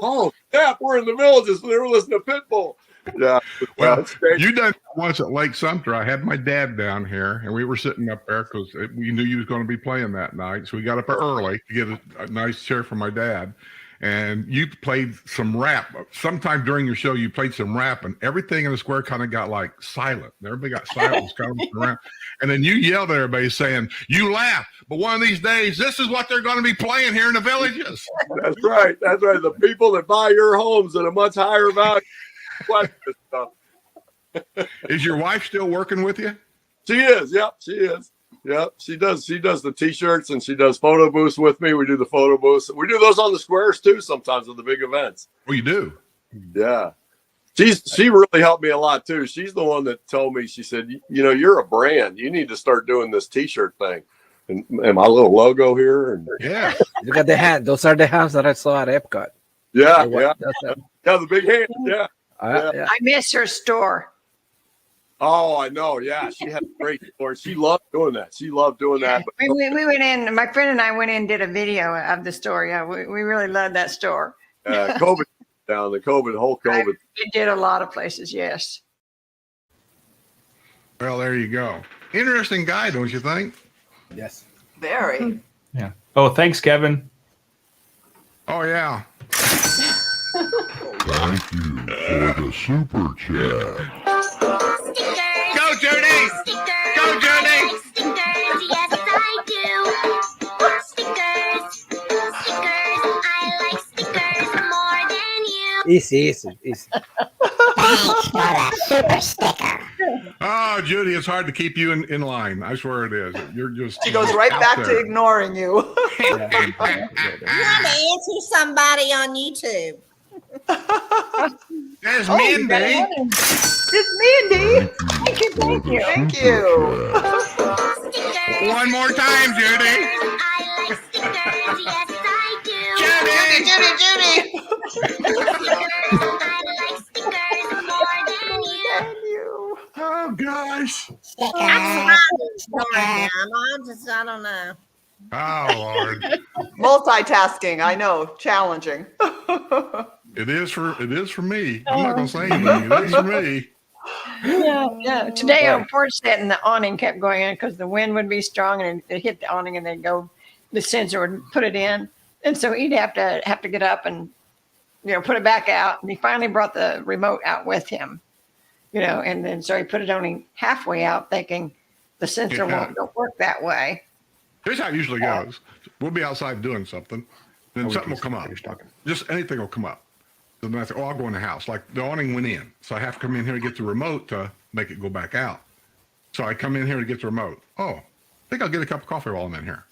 Oh, snap, we're in the villages. They were listening to Pitbull. Yeah. Well, you done once at Lake Sumter. I had my dad down here, and we were sitting up there because we knew you was going to be playing that night. So we got up early to get a nice chair for my dad. And you played some rap. Sometime during your show, you played some rap, and everything in the square kind of got like silent. Everybody got silent, around. And then you yelled at everybody saying, "You laugh, but one of these days, this is what they're going to be playing here in the villages." That's right. That's right. The people that buy your homes at a much higher value. Is your wife still working with you? She is. Yep, she is. Yep, she does. She does the T-shirts and she does photo booths with me. We do the photo booths. We do those on the squares too sometimes at the big events. Oh, you do? Yeah. She really helped me a lot too. She's the one that told me. She said, "You know, you're a brand. You need to start doing this T-shirt thing." And my little logo here. And yeah, look at the hand. Those are the hands that I saw at Epcot. Yeah, the big hand. Yeah. I miss her store. Oh, I know. Yeah, she had a great story. She loved doing that. She loved doing that. But We went in, my friend and I went in and did a video of the story. We really loved that store. COVID down, the whole COVID. It did a lot of places, yes. Well, there you go. Interesting guy, don't you think? Yes. Very. Yeah. Oh, thanks, Kevin. Oh, yeah. Thank you for the super chat. Go, Judy! Go, Judy! Stickers, yes I do. Stickers. I like stickers more than you. Easy. Thanks for the super sticker. Oh, Judy, it's hard to keep you in line. I swear it is. You're just. She goes right out back there. to ignoring you. You want to answer somebody on YouTube. There's Mindy. It's Mandy. Thank you. Thank you. Stickers. One more time, Judy. I like stickers, yes I do. Judy! Stickers. I like stickers more than you. Oh, gosh. I don't know. Oh, Lord. Multitasking. I know. Challenging. It is for me. I'm not going to say anything. It is for me. Yeah. Today on porch set and the awning kept going in because the wind would be strong and it hit the awning and then the sensor would put it in. And so he'd have to get up and, put it back out. And he finally brought the remote out with him, and then so he put it only halfway out thinking the sensor won't work that way. Here's how it usually goes. We'll be outside doing something. Then something will come up. Just anything will come up. So then I say, I'll go in the house. Like the awning went in. So I have to come in here to get the remote to make it go back out. So I come in here to get the remote. Oh, I think I'll get a cup of coffee while I'm in here.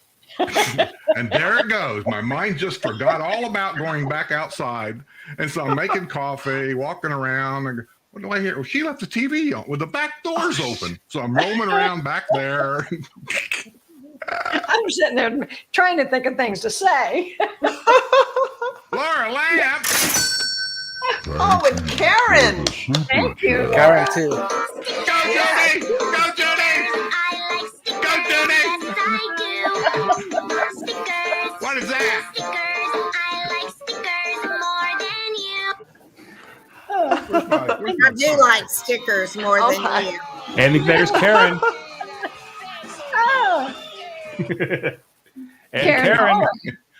And there it goes. My mind just forgot all about going back outside. And so I'm making coffee, walking around. And what do I hear? Well, she left the TV on with the back doors open. So I'm roaming around back there. I'm sitting there trying to think of things to say. Laura Lamb. Oh, and Karen. Thank you. Karen too. Go, Judy! Go, Judy! I like stickers, Go, Judy! yes I do. Stickers. What is that? Stickers. I like stickers more than you. I do like stickers more than you. And there's Karen. And Karen. Holler.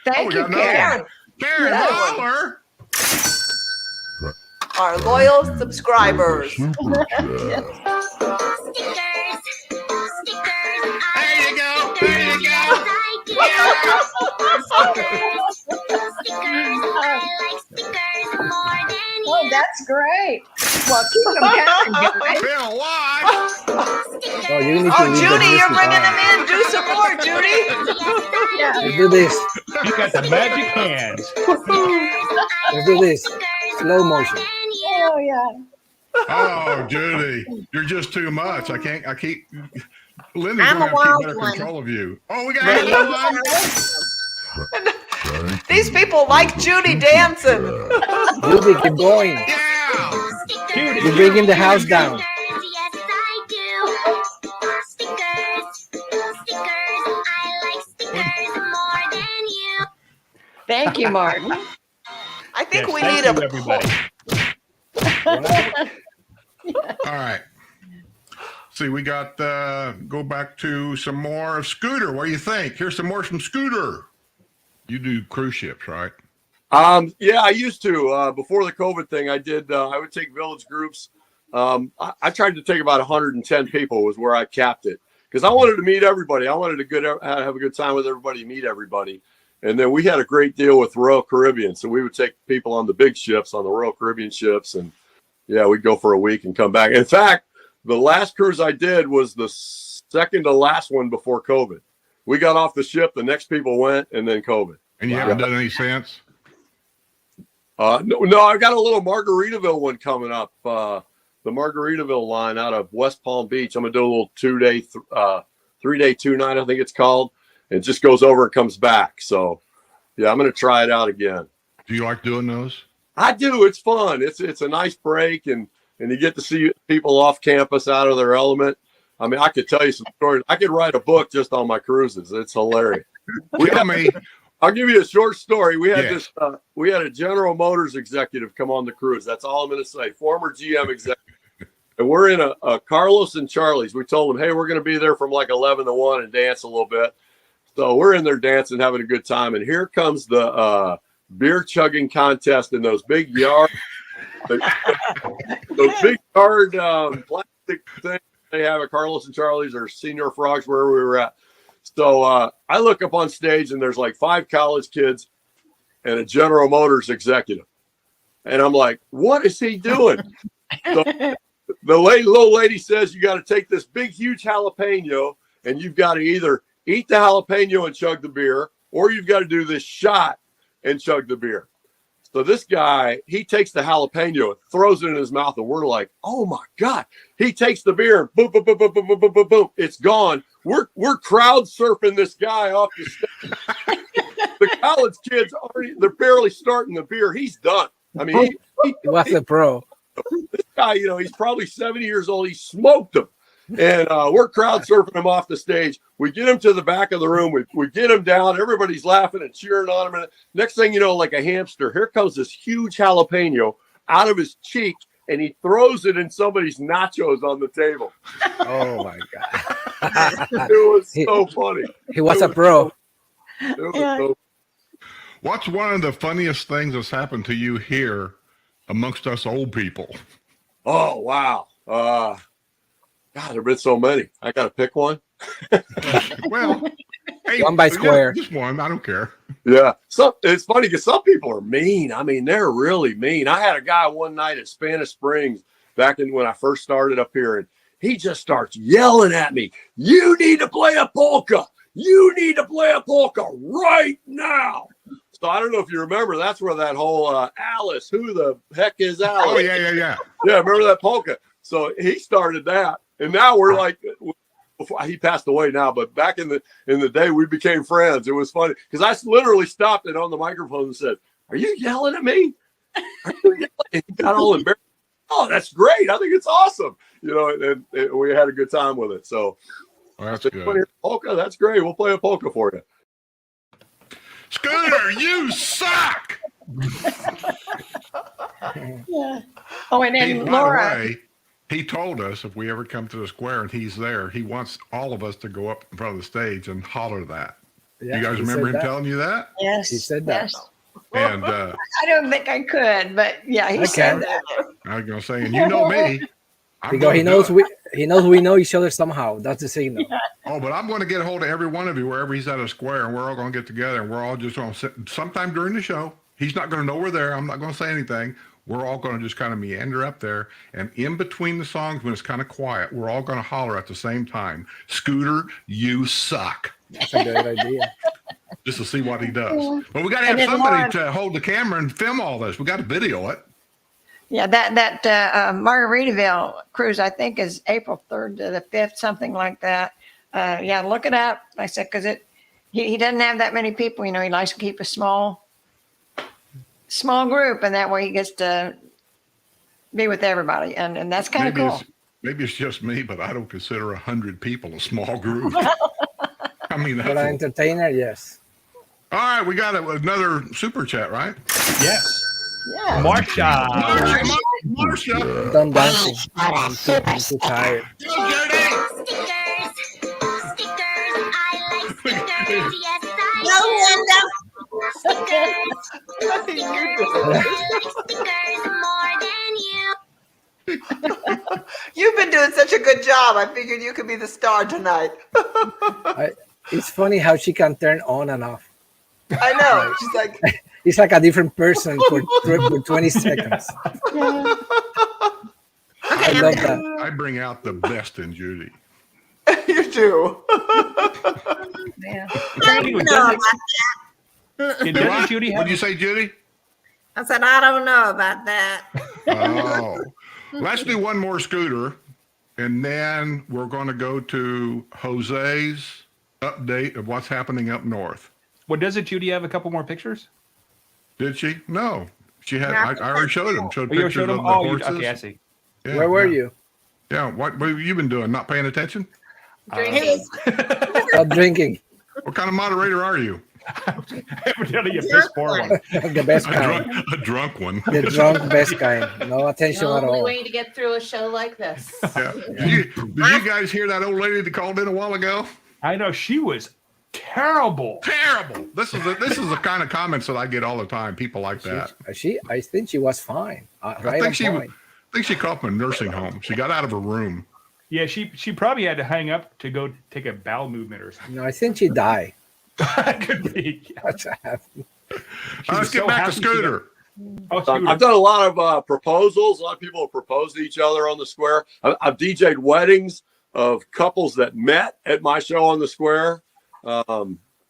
Thank you, Karen. Karen Holler. Our loyal subscribers. Super chat. Stickers. Stickers. There you go. There you go. Oh, that's great. Well, keep them coming, guys. Bill, why? Oh, you need to Oh, leave the Judy, you're music bringing on. them in. Do some more, Judy. Let's do this. You got the magic hands. Let's do this. Slow motion. Oh, yeah. Oh, Judy, you're just too much. I keep. Linda's I'm going a to have to wild keep better one. control of you. Oh, we got another one. These people like Judy dancing. Judy, keep going. Yeah. You're bringing the house down. Yes, I do. Stickers. I like stickers more than you. Thank you, Martin. I think Yes, we thank need you, a everybody. All right. See, we got go back to some more of Scooter. What do you think? Here's some more from Scooter. You do cruise ships, right? Yeah, I used to. Before the COVID thing, I did. I would take village groups. I tried to take about 110 people was where I capped it because I wanted to meet everybody. I wanted to have a good time with everybody, meet everybody. And then we had a great deal with Royal Caribbean. So we would take people on the big ships, on the Royal Caribbean ships. And yeah, we'd go for a week and come back. In fact, the last cruise I did was the second to last one before COVID. We got off the ship, the next people went, and then COVID. And you haven't done any since? No, I've got a little Margaritaville one coming up. The Margaritaville line out of West Palm Beach. I'm going to do a little 2-day, 3-day, 2-night, I think it's called. It just goes over and comes back. So, yeah, I'm going to try it out again. Do you like doing those? I do. It's fun. It's a nice break. And, and you get to see people off campus out of their element. I mean, I could tell you some stories. I could write a book just on my cruises. It's hilarious. I'll give you a short story. We had we had a General Motors executive come on the cruise. That's all I'm going to say. Former GM executive. And we're in a Carlos and Charlie's. We told them, hey, we're going to be there from like 11 to 1 and dance a little bit. So we're in there dancing, having a good time. And here comes the beer chugging contest in those big yard, those big yard plastic things they have at Carlos and Charlie's or Senior Frogs, wherever we were at. So I look up on stage and there's like 5 college kids and a General Motors executive. And I'm like, what is he doing? So the little lady says, you got to take this big, huge jalapeno and you've got to either eat the jalapeno and chug the beer, or you've got to do this shot and chug the beer. So this guy, he takes the jalapeno and throws it in his mouth, and we're like, oh my God. He takes the beer and boom, boom, boom, boom, boom, boom, boom, boom, boom. It's gone. We're crowd surfing this guy off the stage. The college kids they're barely starting the beer. He's done. I mean, he was a pro. This guy, he's probably 70 years old. He smoked him. And we're crowd surfing him off the stage. We get him to the back of the room. We get him down. Everybody's laughing and cheering on him. And next thing you know, like a hamster, here comes this huge jalapeno out of his cheek, and he throws it in somebody's nachos on the table. Oh, my God. It was so funny. He was a pro. What's one of the funniest things that's happened to you here amongst us old people? Oh, wow. God, there have been so many. I got to pick one. Well, hey, one by square. Just one. I don't care. Yeah. It's funny because some people are mean. I mean, they're really mean. I had a guy one night at Spanish Springs back when I first started up here, and he just starts yelling at me. You need to play a polka. You need to play a polka right now. So I don't know if you remember, that's where that whole Alice, who the heck is Alice? Oh, yeah. Yeah, remember that polka? So he started that. And now we're like, he passed away now, but back in the day, we became friends. It was funny because I literally stopped it on the microphone and said, are you yelling at me? Are you yelling? And he got all embarrassed. Oh, that's great. I think it's awesome. And we had a good time with it. So that's good. Polka, that's great. We'll play a polka for you. Scooter, you suck. Yeah. Oh, and then By Laura. the way, he told us if we ever come to the square and he's there, he wants all of us to go up in front of the stage and holler that. Yeah, you guys remember him telling you that? Yes. He said that. Yes. And I don't think I could, but yeah, he said that. I was going to say, and you know me. Because he knows we know each other somehow. That's the signal. Yeah. Oh, but I'm going to get a hold of every one of you wherever he's at a square, and we're all going to get together, and we're all just going to sit sometime during the show. He's not going to know we're there. I'm not going to say anything. We're all going to just kind of meander up there, and in between the songs, when it's kind of quiet, we're all going to holler at the same time, Scooter, you suck. That's a good idea. Just to see what he does. But we got to have somebody to hold the camera and film all this. We got to video it. Yeah, that Margaritaville cruise, I think, is April 3rd to the 5th, something like that. Yeah, look it up. I said, because he doesn't have that many people. He likes to keep a small group, and that way he gets to be with everybody, and that's kind of cool. Maybe it's just me, but I don't consider 100 people a small group. I mean, for an entertainer, yes. All right, we got another super chat, right? Yes. Yeah. Marsha. Done dancing. I'm too tired. Stickers. I like stickers. Yes, I do. Stickers. I like stickers more than you. You've been doing such a good job. I figured you could be the star tonight. It's funny how she can turn on and off. I know. She's like, it's like a different person for 20 seconds. I love that. I bring out the best in Judy. You do. Yeah. Judy, what did you say, Judy? I said, I don't know about that. Oh. Let's do one more Scooter, and then we're going to go to Jose's update of what's happening up north. Well, doesn't Judy have a couple more pictures? Did she? No. She had. I already showed them. Showed pictures of the Oh, horses. okay, I see. Yeah, Where were you? Yeah, what have you been doing? Not paying attention? Drinking. Not drinking. What kind of moderator are you? Evidently a piss poor one. The best kind. A drunk one. The drunk best kind. No attention The at only all. way to get through a show like this. Yeah. Did you guys hear that old lady that called in a while ago? I know, she was terrible. Terrible. This is the kind of comments that I get all the time. People like that. I think she was fine. Right, I think she called from a nursing home. She got out of her room. Yeah, she probably had to hang up to go take a bowel movement or something. No, I think she died. Could be. Let's get back to Scooter. I've done a lot of proposals. A lot of people have proposed to each other on the square. I've DJ'd weddings of couples that met at my show on the square.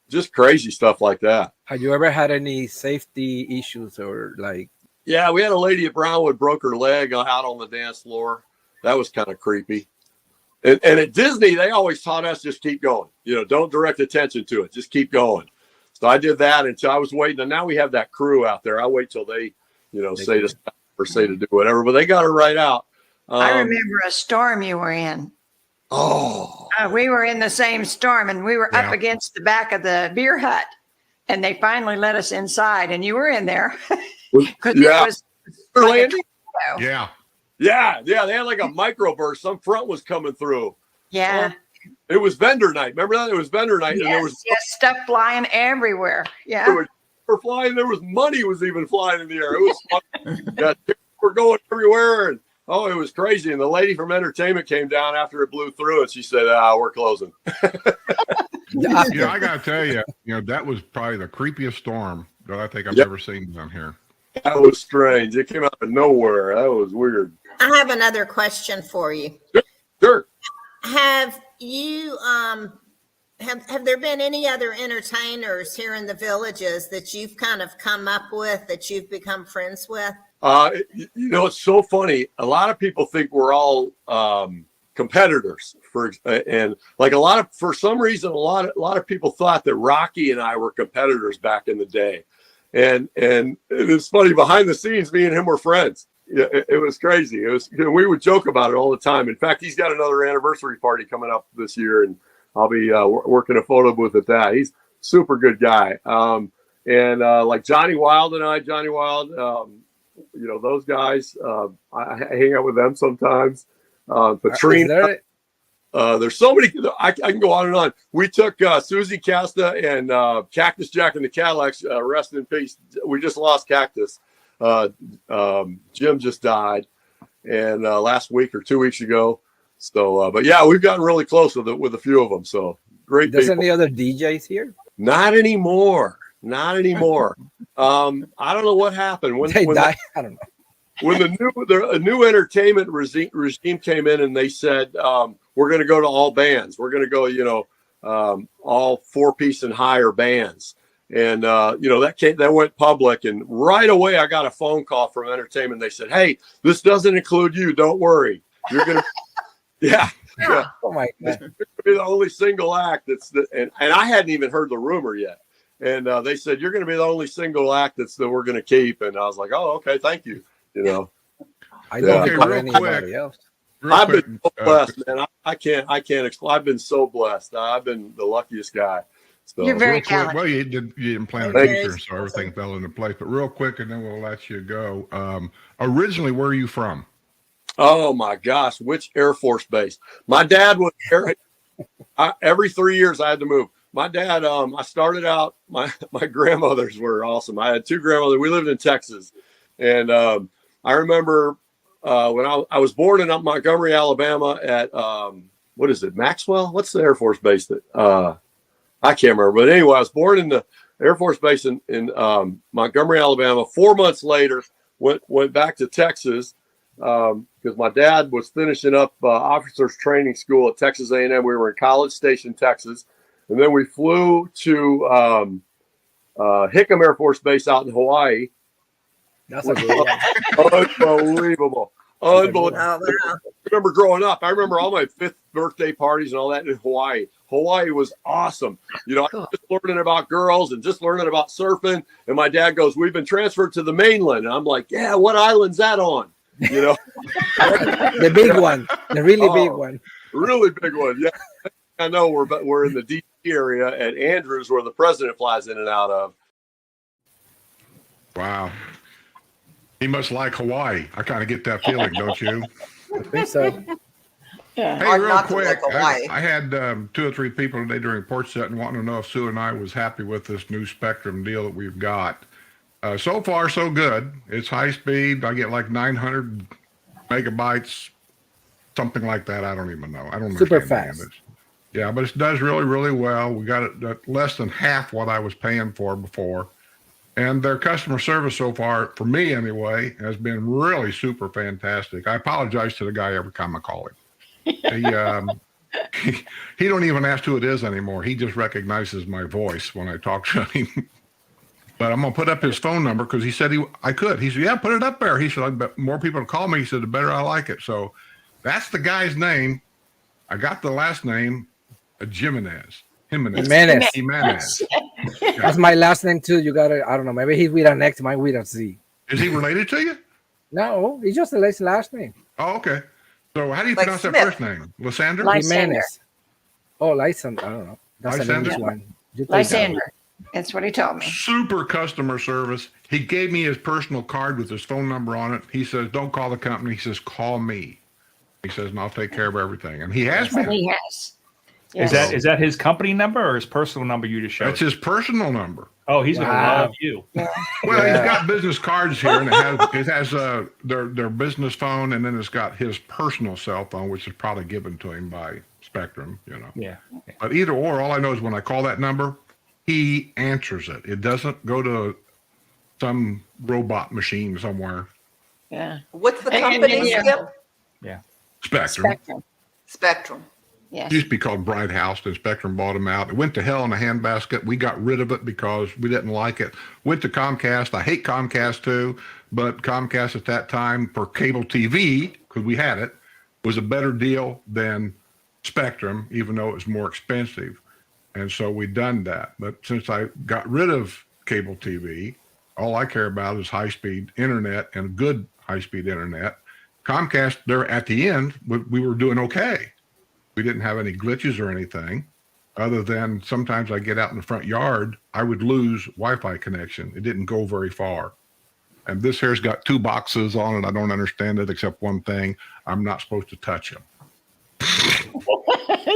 Just crazy stuff like that. Have you ever had any safety issues or like? Yeah, we had a lady at Brownwood broke her leg out on the dance floor. That was kind of creepy. And at Disney, they always taught us just keep going. Don't direct attention to it. Just keep going. So I did that until I was waiting. And now we have that crew out there. I wait till they say to stop or say to do whatever. But they got her right out. I remember a storm you were in. Oh. We were in the same storm, and we were up against the back of the beer hut. And they finally let us inside, and you were in there. Because it was like Yeah, they had like a microburst. Some front was coming through. Yeah. It was vendor night. Remember that? It was vendor night. Yes, and there was stuff flying everywhere. Yeah. Were flying. There was money was even flying in the air. It was fun. Yeah, we're going everywhere. And it was crazy. And the lady from entertainment came down after it blew through and she said, we're closing. I got to tell you, that was probably the creepiest storm that I think I've ever seen down here. That was strange. It came out of nowhere. That was weird. I have another question for you. Sure. Have you have there been any other entertainers here in the villages that you've kind of come up with that you've become friends with? It's so funny. A lot of people think we're all competitors and like for some reason a lot of people thought that Rocky and I were competitors back in the day. And it's funny, behind the scenes, me and him were friends. Yeah, it was crazy. It was, we would joke about it all the time. In fact, he's got another anniversary party coming up this year, and I'll be working a photo booth at that. He's a super good guy. Like Johnny Wild, those guys, I hang out with them sometimes. Patrina. There's so many. I can go on and on. We took Susie Casta and Cactus Jack and the Cadillacs. Rest in peace. We just lost Cactus. Jim just died, and last week or 2 weeks ago. So, but yeah, we've gotten really close with a few of them. So great. There's any other DJs here? Not anymore. I don't know what happened when they died. I don't know. When the new entertainment regime came in and they said, we're going to go to all bands. We're going to go, all 4-piece and higher bands. And, that went public. And right away, I got a phone call from entertainment. They said, hey, this doesn't include you. Don't worry. You're going to, yeah. Oh my God. You're going to be the only single act and I hadn't even heard the rumor yet. And they said, you're going to be the only single act that we're going to keep. And I was like, oh, okay, thank you. I don't know anybody else. I've been so blessed, man. I can't explain. I've been so blessed. I've been the luckiest guy. So, you're very talented. Well, you didn't plan a teacher, so everything fell into place. But real quick, and then we'll let you go. Originally, where are you from? Oh my gosh, which Air Force base? My dad was every 3 years I had to move. My dad, I started out. My grandmothers were awesome. I had 2 grandmothers. We lived in Texas, and I remember when I was born in Montgomery, Alabama at what is it, Maxwell? What's the Air Force base that I can't remember. But anyway, I was born in the Air Force base in Montgomery, Alabama. 4 months later, went back to Texas because my dad was finishing up officers training school at Texas A&M. We were in College Station, Texas. And then we flew to Hickam Air Force Base out in Hawaii. That's a good one. Unbelievable. I remember growing up. I remember all my 5th birthday parties and all that in Hawaii. Hawaii was awesome. I was just learning about girls and just learning about surfing. And my dad goes, we've been transferred to the mainland. And I'm like, yeah, what island's that on? You know, The big one, the really big one. really big one. Yeah, I know we're in the DC area at Andrews, where the president flies in and out of. Wow. He must like Hawaii. I kind of get that feeling, don't you? I think so. Yeah. Hey, Hard real not to quick, like Hawaii. I had 2 or 3 people today during porch setting wanting to know if Sue and I was happy with this new Spectrum deal that we've got. So far, so good. It's high speed. I get like 900 megabytes, something like that. I don't even know. I don't Super understand fast. Yeah, but it does really, really well. We got it at less than half what I was paying for before. And their customer service so far, for me anyway, has been really super fantastic. I apologize to the guy every time I call him. He don't even ask who it is anymore. He just recognizes my voice when I talk to him. But I'm gonna put up his phone number because he said I could. He said, "Yeah, put it up there." He said, "I bet more people call me." He said, "The better I like it." So that's the guy's name. I got the last name, Jimenez. Jimenez. That's my last name too. You got it. I don't know. Maybe he's with an X, mine with a Z. Is he related to you? No, he's just the last name. Oh, okay. So how do you Like pronounce that Smith. first name? Lysander? Jimenez. Oh, Lysander. I don't know. That's an Lysander? English one. You take that Lysander. That's what he told me. Super customer service. He gave me his personal card with his phone number on it. He says, "Don't call the company." He says, "Call me." He says, "And I'll take care of everything." And he has That's what been. he has. Is that his company number or his personal number you just showed? That's his personal number. Oh, he's gonna Wow. love you. Well, he's got business cards here, and it has their business phone, and then it's got his personal cell phone, which is probably given to him by Spectrum, you know. Yeah. But either or, all I know is when I call that number, he answers it. It doesn't go to some robot machine somewhere. Yeah. What's the And- company, and- Skip? Spectrum. Spectrum. Spectrum. Yes. It used to be called Bright House, and Spectrum bought them out. It went to hell in a handbasket. We got rid of it because we didn't like it. Went to Comcast. I hate Comcast too, but Comcast at that time for cable TV, because we had it, was a better deal than Spectrum, even though it was more expensive. And so we done that. But since I got rid of cable TV, all I care about is high-speed internet and good high-speed internet. Comcast, there at the end, we were doing okay. We didn't have any glitches or anything, other than sometimes I get out in the front yard, I would lose Wi-Fi connection. It didn't go very far. And this here's got 2 boxes on it. I don't understand it except one thing. I'm not supposed to touch them.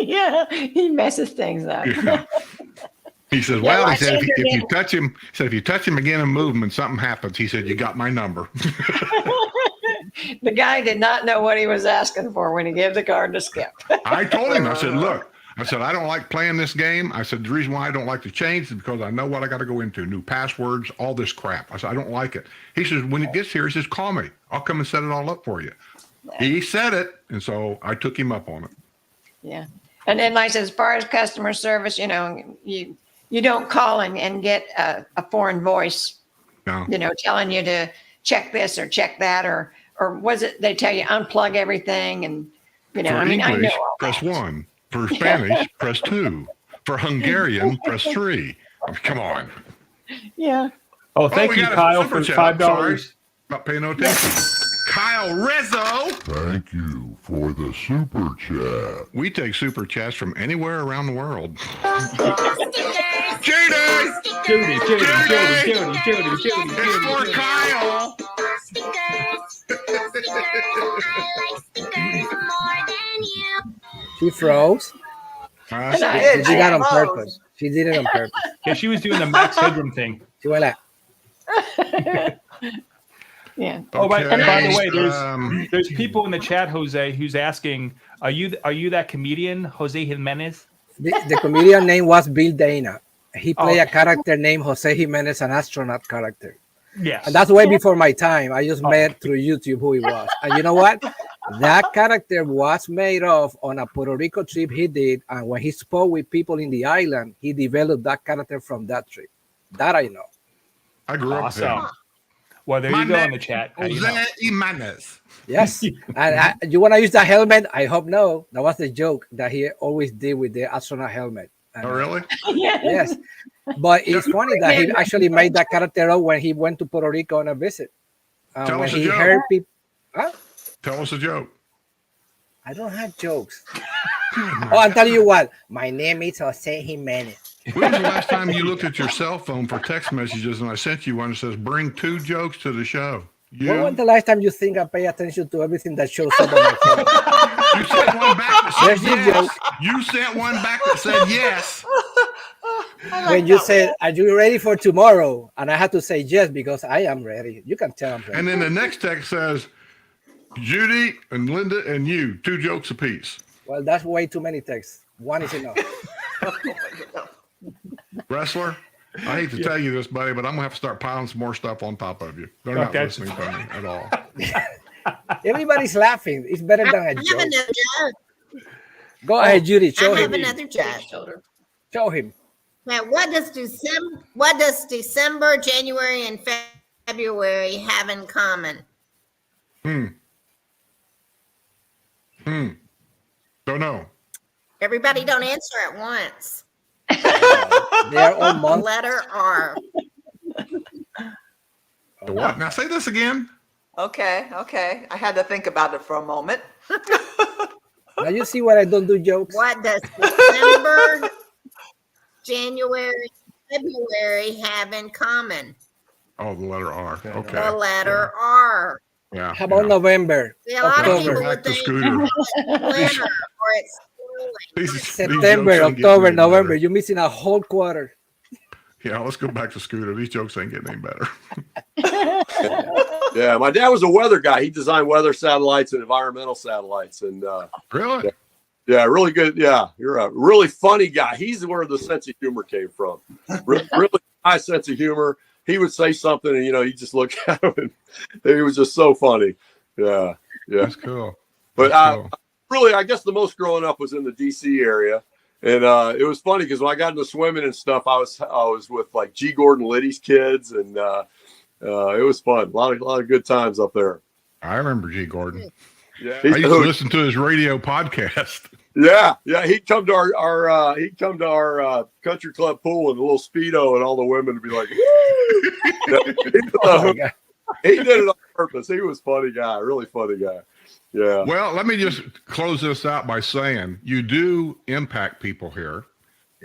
Yeah, he messes things up. Yeah. He says, Yeah, well, he said, if Lysander you did. touch him, he said, if you touch him again and move him and something happens, he said, you got my number. The guy did not know what he was asking for when he gave the card to Skip. I told him, I said, look, I said, I don't like playing this game. I said, the reason why I don't like to change is because I know what I got to go into, new passwords, all this crap. I said, I don't like it. He says, when it gets here, he says, call me. I'll come and set it all up for you. He said it, and so I took him up on it. Yeah. And then, like, as far as customer service, you know, you don't call and get a foreign voice, No. you know, telling you to check this or check that, or was it they tell you unplug everything, and you know, For I mean, English, I know all press that. 1. For Spanish, press 2. For Hungarian, press 3. I mean, come on. Yeah. Oh, thank we you, got a Kyle, super for chat. $5. Sorry. Not paying no attention. Kyle Rizzo. Thank you for the super chat. We take super chats from anywhere around the world. Stickers. Judy! Judy, Judy, Judy! Judy, Judy, Judy, Judy, It's for Judy. Kyle. Stickers. Stickers. I like stickers more than you. She froze. And She I- did that on froze. purpose. She did it on purpose. Yeah, she was doing the Max Headroom thing. She went like, Yeah. Oh, by the way, Okay, there's people in the chat, Jose, who's asking, are you that comedian, Jose Jimenez? the comedian name was Bill Dana. He played a Okay. character named Jose Jimenez, an astronaut character. Yes. And that's way before my time. I just met through YouTube who he was. And you know what? That character was made of on a Puerto Rico trip he did. And when he spoke with people in the island, he developed that character from that trip. That I know. I grew up with him. Awesome. Well, there My you go name in the chat. How you Jose know? Jimenez. Yes. And you want to use that helmet? I hope no. That was the joke that he always did with the astronaut helmet. And, Oh, really? Yeah. yes. But it's funny that he actually made that character up when he went to Puerto Rico on a visit. Tell When us a he joke. heard people, Huh? Tell us a joke. I don't have jokes. Oh, I'll tell you what. My name is Jose Jimenez. When was the last time you looked at your cell phone for text messages and I sent you one that says, bring 2 jokes to the show? When was the last time you think I pay attention to everything that shows up on my phone? You sent one back that said There's your yes. joke. You sent one back that said yes. When you said, are you ready for tomorrow? And I had to say yes because I am ready. You can tell I'm ready. And then the next text says, Judy and Linda and you, 2 jokes apiece. Well, that's way too many texts. One is enough. Wrestler, I hate to tell you this, buddy, but I'm gonna have to start piling some more stuff on top of you. They're not listening to me at all. Everybody's laughing. It's better than a I have joke. another joke. Go ahead, Judy. Show I have him. another joke. Show him. Now, what does December, January, and February have in common? Don't know. Everybody don't answer at once. They are all The months. letter R. The what? Now say this again. Okay. I had to think about it for a moment. Now you see what I don't do jokes. What does December, January, February have in common? Oh, the letter R. The Okay. letter R. Yeah. How about November? See, a lot of October. people Back would to think Scooter. it's winter or it's spring. These September, jokes ain't getting October, any November. better. You're missing a whole quarter. Yeah, let's go back to Scooter. These jokes ain't getting any better. Yeah, my dad was a weather guy. He designed weather satellites and environmental satellites, and Really? yeah, really good. Yeah, you're a really funny guy. He's where the sense of humor came from. Really high sense of humor. He would say something, and you just look at him, and he was just so funny. Yeah. That's cool. But That's cool. really, I guess the most growing up was in the DC area. And it was funny because when I got into swimming and stuff, I was with like G. Gordon Liddy's kids, and it was fun. A lot of good times up there. I remember G. Gordon. Yeah, I used to listen to his radio podcast. Yeah. He'd come to our country club pool in a little Speedo, and all the women would be like, Oh my God. he did it on purpose. He was a funny guy, really funny guy. Yeah. Well, let me just close this out by saying you do impact people here.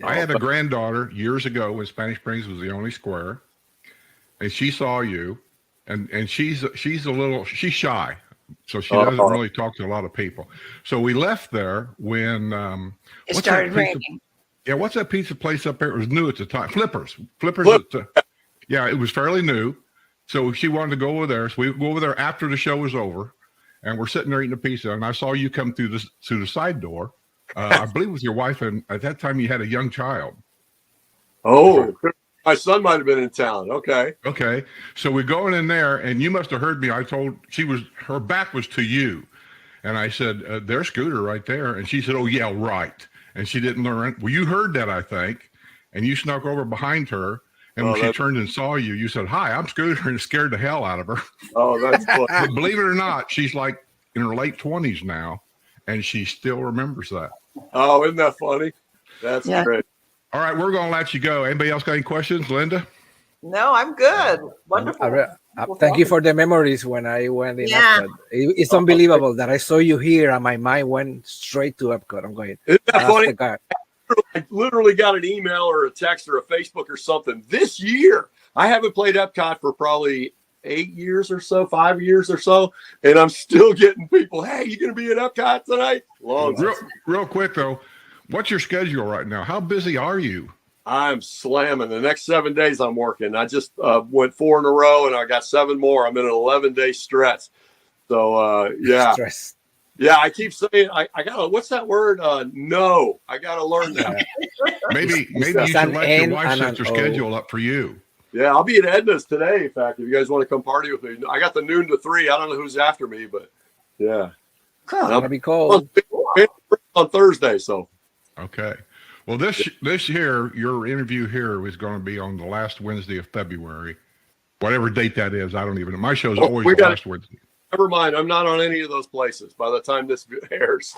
I had a granddaughter years ago when Spanish Springs was the only square, and she saw you, and she's shy, so she doesn't really talk to a lot of people. So we left there when It started raining. Yeah, what's that pizza place up there? It was new at the time. Flippers. Yeah, it was fairly new. So she wanted to go over there. So we go over there after the show was over. And we're sitting there eating a pizza, and I saw you come through the side door. I believe with your wife, and at that time you had a young child. Oh, my son might have been in town. Okay. So we're going in there, and you must have heard me. I told her back was to you, and I said, "There's Scooter right there," and she said, "Oh yeah, right." And she didn't learn. Well, you heard that, I think, and you snuck over behind her. And when she turned and saw you, you said, "Hi, I'm Scooter," and scared the hell out of her. Oh, that's cool. But believe it or not, she's like in her late 20s now, and she still remembers that. Oh, isn't that funny? That's great. All right, we're going to let you go. Anybody else got any questions, Linda? No, I'm good. Wonderful. Thank you for the memories when I went in. Yeah. Epcot. It's unbelievable that I saw you here and my mind went straight to Epcot. I'm going, Isn't that that's funny? the guy. I literally got an email or a text or a Facebook or something this year. I haven't played Epcot for probably 8 years or so, 5 years or so, and I'm still getting people, "Hey, you going to be at Epcot tonight?" Real quick, though, what's your schedule right now? How busy are you? I'm slamming. The next 7 days I'm working. I just went 4 in a row, and I got 7 more. I'm in an 11-day stretch. So, yeah. Stress. Yeah, I keep saying, I got to, what's that word? No. I got to learn that. Maybe you should let your wife set your schedule up for you. Yeah, I'll be at Edna's today. In fact, if you guys want to come party with me, I got the noon to 3. I don't know who's after me, but yeah. Cool. Gonna be cold on Thursday. So okay. Well, this year, your interview here is going to be on the last Wednesday of February, whatever date that is. I don't even know. My show's always the last Wednesday. Never mind. I'm not on any of those places by the time this airs.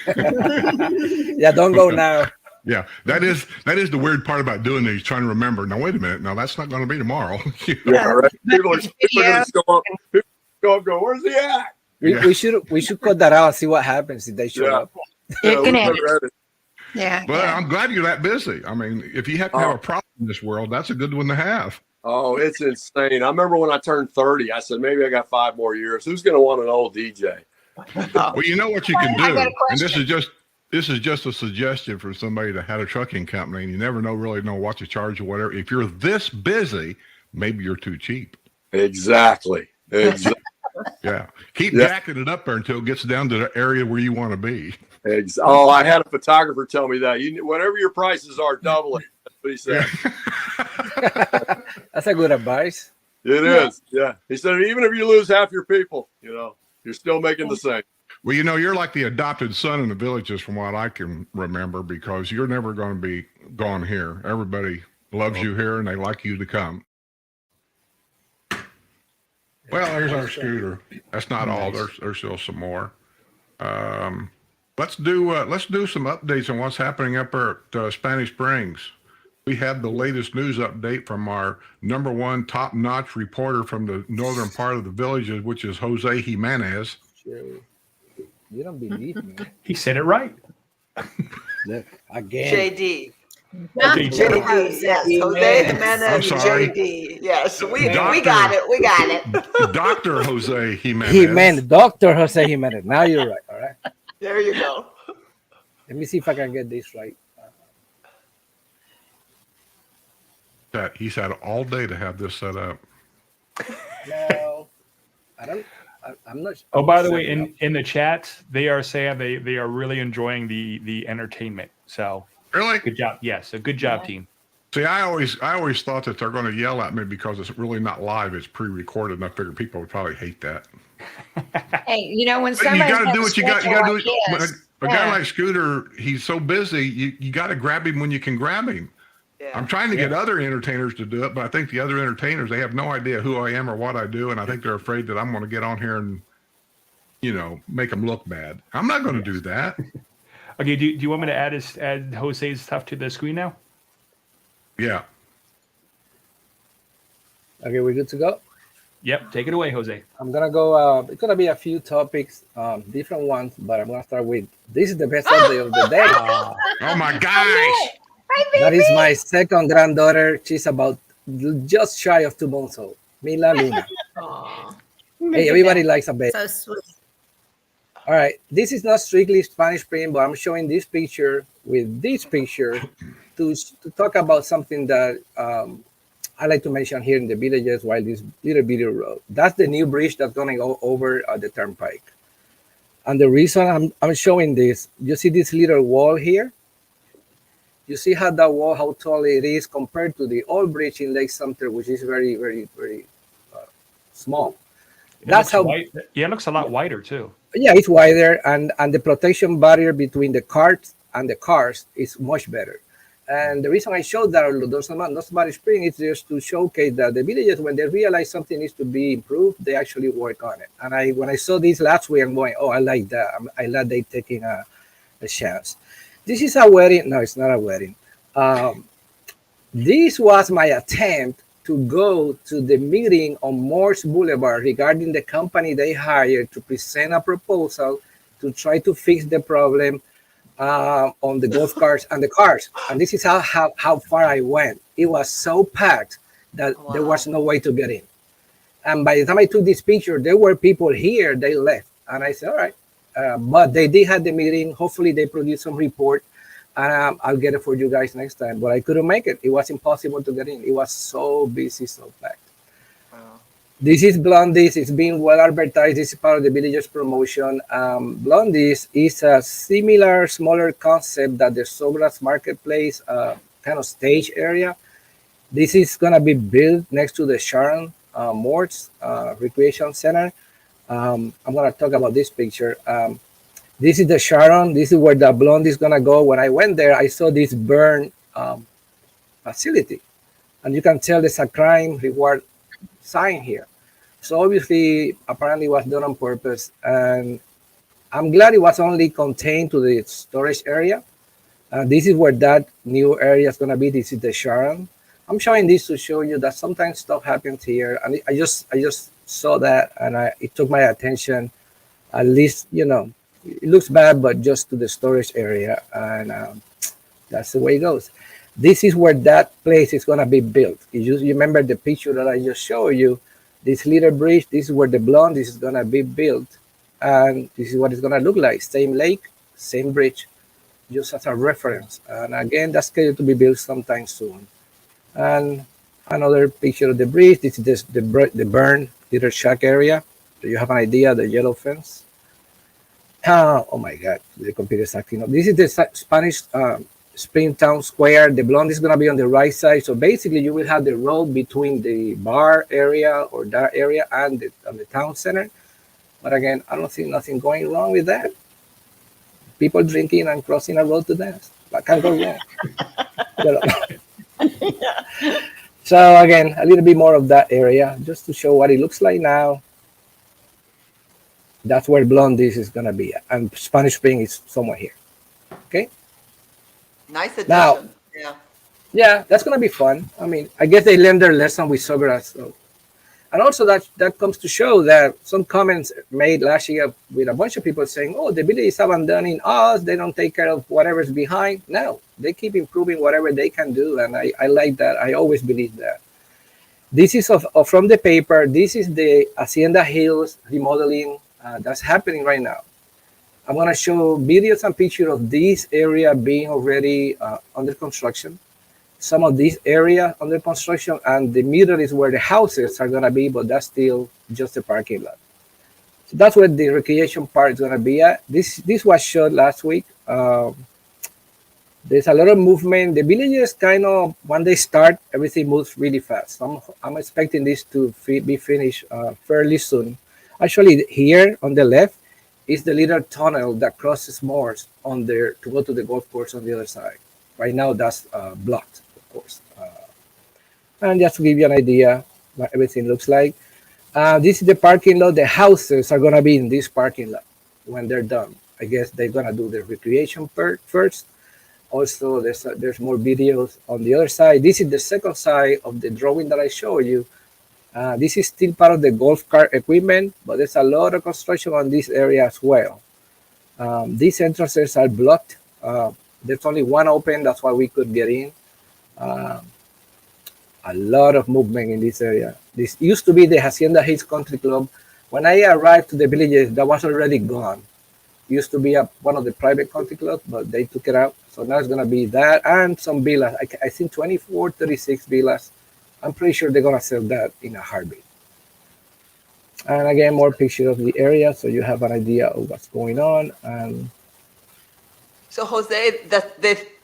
Yeah, don't go now. Yeah, that is the weird part about doing these, trying to remember. Now, wait a minute. Now, that's not going to be tomorrow. Yeah, right. People are going to show up. go up, go, where's he at? We should cut that out and see what happens if they show up. You can we edit. read it. Yeah. But yeah. I'm glad you're that busy. I mean, if you have to have a problem in this world, that's a good one to have. Oh, it's insane. I remember when I turned 30, I said, maybe I got 5 more years. Who's going to want an old DJ? Well, you know what you can I got do, a and this question. is just a suggestion for somebody that had a trucking company, and you never really know what to charge or whatever. If you're this busy, maybe you're too cheap. Exactly. Yeah, keep jacking it up there until it gets down to the area where you want to be. Oh, I had a photographer tell me that. Whatever your prices are, double it. That's what he said. That's a good advice. It is. Yeah. He said, even if you lose half your people, you're still making the same. Well, you're like the adopted son in the villages from what I can remember, because you're never going to be gone here. Everybody loves you here and they like you to come. Well, there's our scooter. That's not all. There's still some more. Let's do some updates on what's happening up there at Spanish Springs. We have the latest news update from our #1 top-notch reporter from the northern part of the villages, which is Jose Jimenez. You don't believe me. He said it right. Look, again. JD. Okay, JD, yes. Jose Jimenez, I'm sorry. JD. Yes, we got it. We got it. Dr. Jose Jimenez. Jimenez, Dr. Jose Jimenez. Now you're right. All right. There you go. Let me see if I can get this right. He's had all day to have this set up. No, I'm not. Oh, by the way, in the chat, they are saying they are really enjoying the entertainment. So really good job. Yes, a good job, team. See, I always thought that they're going to yell at me because it's really not live; it's pre-recorded, and I figured people would probably hate that. Hey, when But somebody you got to do what you got. You got to do. like When a guy like Scooter, he's so busy. You got to grab him when you can grab him. Yeah. I'm trying to get other entertainers to do it, but I think the other entertainers, they have no idea who I am or what I do, and I think they're afraid that I'm going to get on here and make them look bad. I'm not going to do that. Okay, do you want me to add Jose's stuff to the screen now? Yeah. Okay, we're good to go. Yep, take it away, Jose. I'm gonna go. It's gonna be a few topics, different ones, but I'm gonna start with this is the best update of the day. Oh my gosh! That is my second granddaughter. She's about just shy of 2 months old. Mila Luna. Hey, everybody likes a baby. So sweet. All right, this is not strictly Spanish Spring, but I'm showing this picture with this picture to talk about something that I like to mention here in the villages while this little video road. That's the new bridge that's going to go over the turnpike. And the reason I'm showing this, you see this little wall here? You see how that wall, how tall it is compared to the old bridge in Lake Sumter, which is very, very, very small. That's how. Yeah, it looks a lot wider too. Yeah, it's wider, and the protection barrier between the carts and the cars is much better. And the reason I showed that, there's not Spanish Spring, is just to showcase that the villages, when they realize something needs to be improved, they actually work on it. And when I saw this last week, I'm going, oh, I like that. I like they taking a chance. This is a wedding. No, it's not a wedding. This was my attempt to go to the meeting on Morse Boulevard regarding the company they hired to present a proposal to try to fix the problem on the golf carts and the cars. And this is how far I went. It was so packed that there was no way to get in. And by the time I took this picture, there were people here, they left. And I said, all right. But they did have the meeting. Hopefully they produced some report. And I'll get it for you guys next time. But I couldn't make it. It was impossible to get in. It was so busy, so packed. Wow. This is Blondies. It's being well advertised. This is part of the Villagers promotion. Blondies is a similar, smaller concept that the Sobras Marketplace kind of stage area. This is going to be built next to the Sharon Morse Recreation Center. I'm going to talk about this picture. This is the Sharon. This is where the Blondie is going to go. When I went there, I saw this burn facility. And you can tell there's a crime reward sign here. So obviously, apparently it was done on purpose. And I'm glad it was only contained to the storage area. This is where that new area is going to be. This is the Sharon. I'm showing this to show you that sometimes stuff happens here. And I just saw that, and it took my attention. At least, it looks bad, but just to the storage area, and that's the way it goes. This is where that place is going to be built. You remember the picture that I just showed you, this little bridge, this is where the blonde is going to be built, and this is what it's going to look like. Same lake, same bridge, just as a reference. And again, that's scheduled to be built sometime soon. And another picture of the bridge. This is the burn little shack area. So you have an idea, the yellow fence. Oh my God, the computer is acting up. This is the Spanish Springtown Square. The blonde is going to be on the right side. So basically, you will have the road between the bar area or that area and the town center. But again, I don't see nothing going wrong with that. People drinking and crossing a road to dance. That can't go wrong. So again, a little bit more of that area, just to show what it looks like now. That's where Blondie's is going to be. And Spanish Spring is somewhere here. Okay? Nice addition. Now, yeah, that's going to be fun. I mean, I guess they learned their lesson with Sawgrass. So. And also that comes to show that some comments made last year with a bunch of people saying, oh, the village is abandoning us. They don't take care of whatever's behind. No, they keep improving whatever they can do. And I like that. I always believe that. This is from the paper. This is the Hacienda Hills remodeling that's happening right now. I'm going to show videos and pictures of this area being already under construction. Some of this area under construction, and the middle is where the houses are going to be, but that's still just a parking lot. So that's where the recreation part is going to be at. This was shot last week. There's a lot of movement. The villages kind of, when they start, everything moves really fast. I'm expecting this to be finished fairly soon. Actually, here on the left is the little tunnel that crosses Moors on there to go to the golf course on the other side. Right now, that's blocked, of course. And just to give you an idea what everything looks like. This is the parking lot. The houses are going to be in this parking lot when they're done. I guess they're going to do the recreation first. Also, there's more videos on the other side. This is the second side of the drawing that I showed you. This is still part of the golf cart equipment, but there's a lot of construction on this area as well. These entrances are blocked. There's only one open, that's why we could get in. A lot of movement in this area. This used to be the Hacienda Hills Country Club. When I arrived to the villages, that was already gone. It used to be one of the private country clubs, but they took it out. So now it's going to be that and some villas. I think 24, 36 villas. I'm pretty sure they're going to sell that in a heartbeat. And again, more pictures of the area so you have an idea of what's going on. And so Jose,